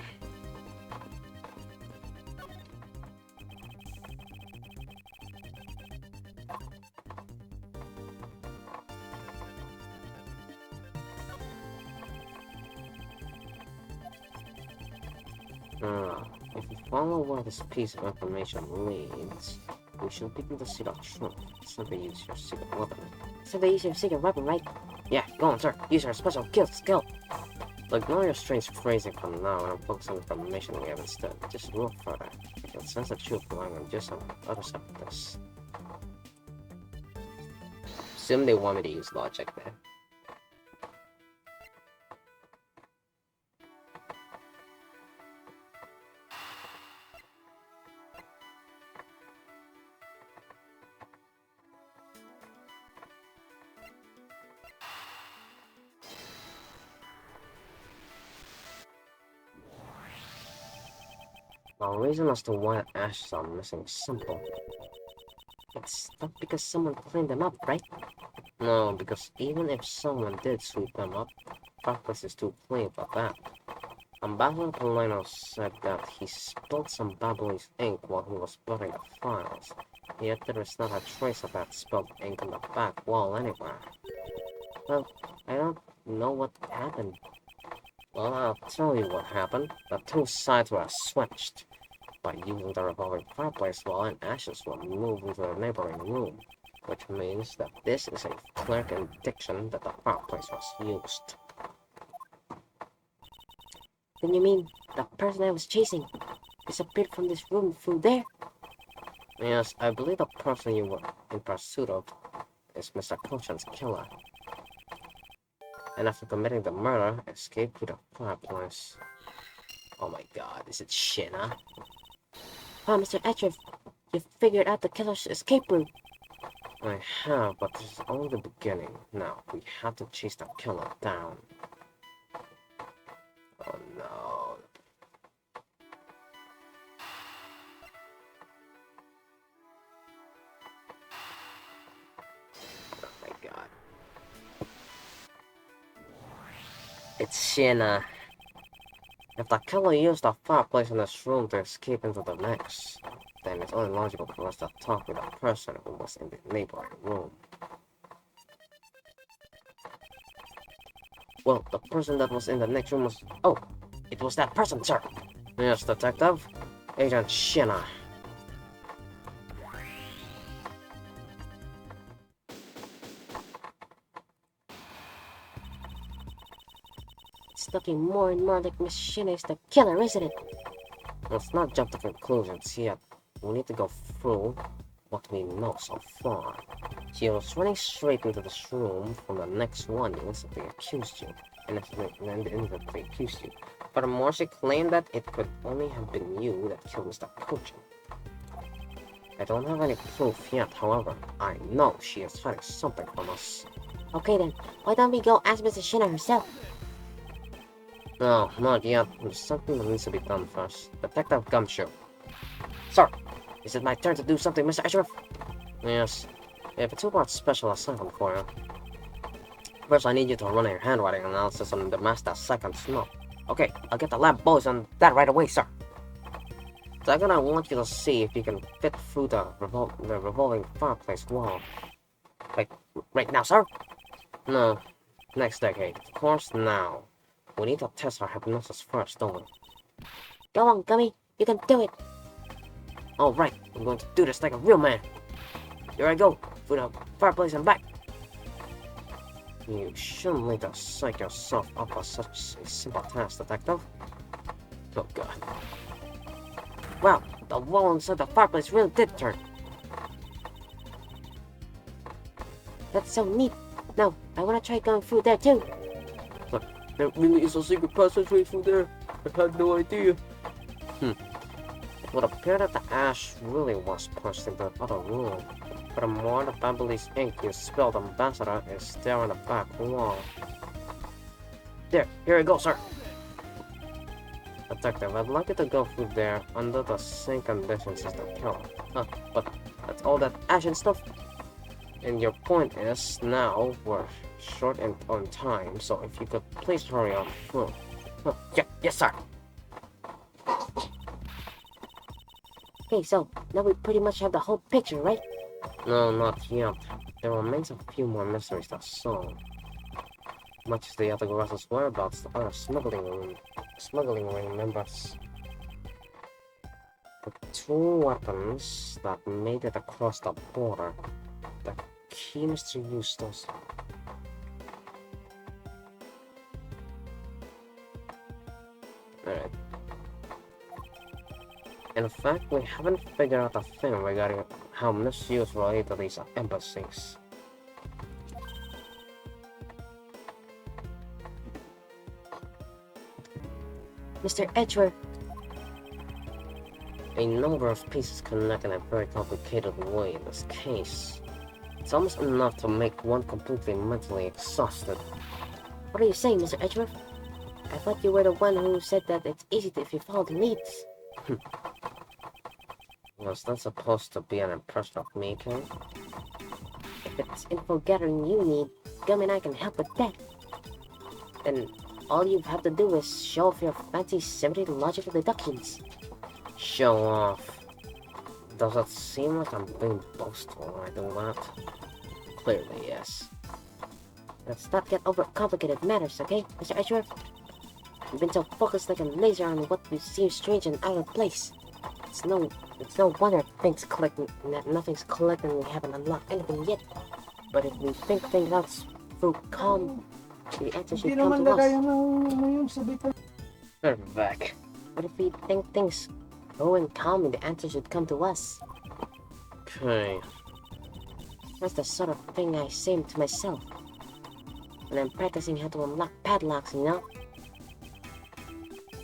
If we follow where this piece of information leads, we should begin to see the truth. Simply use your secret weapon. Simply use your secret weapon, right? Yeah, go on, sir. Use your special skill. Ignore your strange phrasing for now and focus on the information we have instead. Just look further. You can sense the truth lying on just on the other side of this. Assume they want me to use logic there. The reason as to why the ashes are missing is simple. It's not because someone cleaned them up, right? No, because even if someone did sweep them up, fireplace is too clean for that. Ambassador Polino said that he spilled some Babylonis ink while he was building the files, yet there is not a trace of that spilled ink on the back wall anywhere. Well, I don't know what happened. Well, I'll tell you what happened. The two sides were switched. By using the revolving fireplace wall, and ashes were moved into the neighboring room, which means that this is a clear indication that the fireplace was used. Then you mean the person I was chasing disappeared from this room through there? Yes, I believe the person you were in pursuit of is Mr. Cochan's killer. And after committing the murder, escaped through the fireplace. Oh my god, is it shit, huh? Wow, Mr. Edgeworth, you figured out the killer's escape route. I have, but this is only the beginning. Now, we have to chase the killer down. Oh no. Oh my god. It's Shanna. If the killer used the fireplace in this room to escape into the next, then it's only logical for us to talk with the person who was in the neighboring room. Well, the person that was in the next room was... Oh, it was that person, sir. Yes, Detective. Agent Shanna. It's looking more and more like Miss Shinna is the killer, isn't it? Let's not jump to conclusions yet. We need to go through what we know so far. She was running straight into this room from the next one who instantly accused you. And instantly accused you. Furthermore, she claimed that it could only have been you that killed Mr. Cochan. I don't have any proof yet, however. I know she is hiding something from us. Okay then, why don't we go ask Mrs. Shinna herself? No, not yet. There's something that needs to be done first. Detective Gumshoe. Sir, is it my turn to do something, Mr. Edgeworth? Yes. I have a two-part special assignment for you. First, I need you to run a handwriting analysis on the master's second note. Okay, I'll get the lab boys on that right away, sir. Second, I want you to see if you can fit through the revolving fireplace wall. Like, right now, sir? No, next decade. Of course, now. We need to test our hypnosis first, don't we? Go on, Gummy, you can do it. Alright, I'm going to do this like a real man. Here I go, through the fireplace and back. You shouldn't need to psych yourself up for such a simple task, Detective. Oh god. Wow, the wall inside the fireplace really did turn. That's so neat. Now, I want to try going through there too. But there really is a secret passageway through there. I had no idea. It would appear that the ash really was pushed into the other room. Furthermore, the Babylonis ink you spilled, Ambassador, is there on the back wall. There, here you go, sir. Detective, I'd like you to go through there under the same conditions as the killer. But that's all that ash and stuff. And your point is, now we're short on time, so if you could please hurry on through. Yeah, yes, sir. Okay, so now we pretty much have the whole picture, right? No, not yet. There remains a few more mysteries to solve. Much as the other girls' whereabouts, the other smuggling ring members. The two weapons that made it across the border. The key is to use those. Alright. In fact, we haven't figured out a thing regarding how misuse relate to these embassies. Mr. Edgeworth, A number of pieces connect in a very complicated way in this case. It's almost enough to make one completely mentally exhausted. what are you saying, Mr. Edgeworth? I thought you were the one who said that it's easy if you follow the leads. Was that supposed to be an impression of me, King? If it's info gathering you need, Gummy and I can help with that. And all you have to do is show off your fancy symmetry logical deductions. Show off. Does it seem like I'm being boastful when I do that? Clearly, yes. Let's not get overcomplicated matters, okay, Mr. Edgeworth? You've been so focused like a laser on what seems strange and out of place. It's no wonder things click and that nothing's clicked and we haven't unlocked anything yet. But if we think things out through calm, the answer should come to us. They're back. But if we think things going calmly, the answer should come to us. Okay. That's the sort of thing I say to myself when I'm practicing how to unlock padlocks, you know?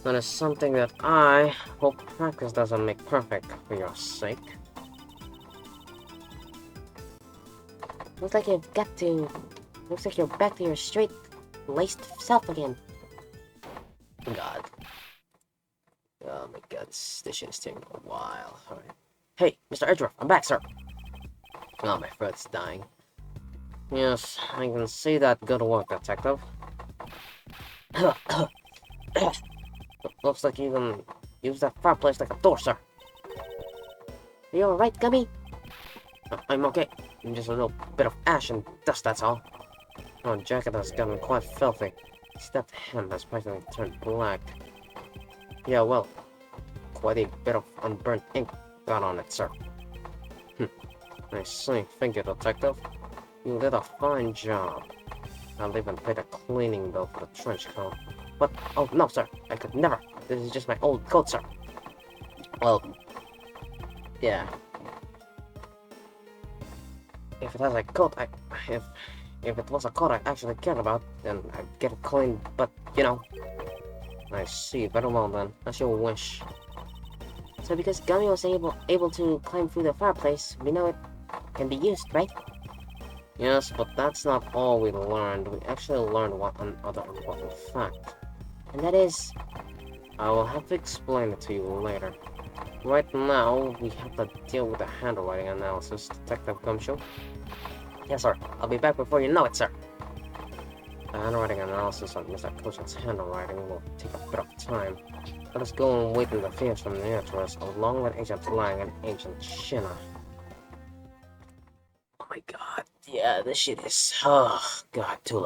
That is something that I hope practice doesn't make perfect for your sake. Looks like you're back to your straight-laced self again. God. Oh my god, this shit is taking a while. Alright. Hey, Mr. Edgeworth, I'm back, sir. Oh, my throat's dying. Yes, I can see that. Good work, detective. Looks like you can use that fireplace like a door, sir. Are you alright, Gummy? I'm okay. Just a little bit of ash and dust, that's all. My jacket has gotten quite filthy. That hem has practically turned black. Yeah, well, quite a bit of unburnt ink got on it, sir. I see. Thank you, detective. You did a fine job. I'll even pay the cleaning bill for the trench coat. What? Oh, no, sir. I could never. This is just my old coat, sir. Well, yeah. If it has a coat, if it was a coat I actually cared about, then I'd get it cleaned, but, you know. I see. Very well, then. That's your wish. So because Gummy was able to climb through the fireplace, we know it can be used, right? Yes, but that's not all we learned. We actually learned one other important fact. And that is... I will have to explain it to you later. Right now, we have to deal with the handwriting analysis, Detective Gumshoe. Yes, sir. I'll be back before you know it, sir. The handwriting analysis on Mr. Cushion's handwriting will take a bit of time. Let us go and wait in the fields from the Edgeworth, along with Agent Lang and Agent Shinna. Oh my god. Yeah, this shit is... Oh, god, too long.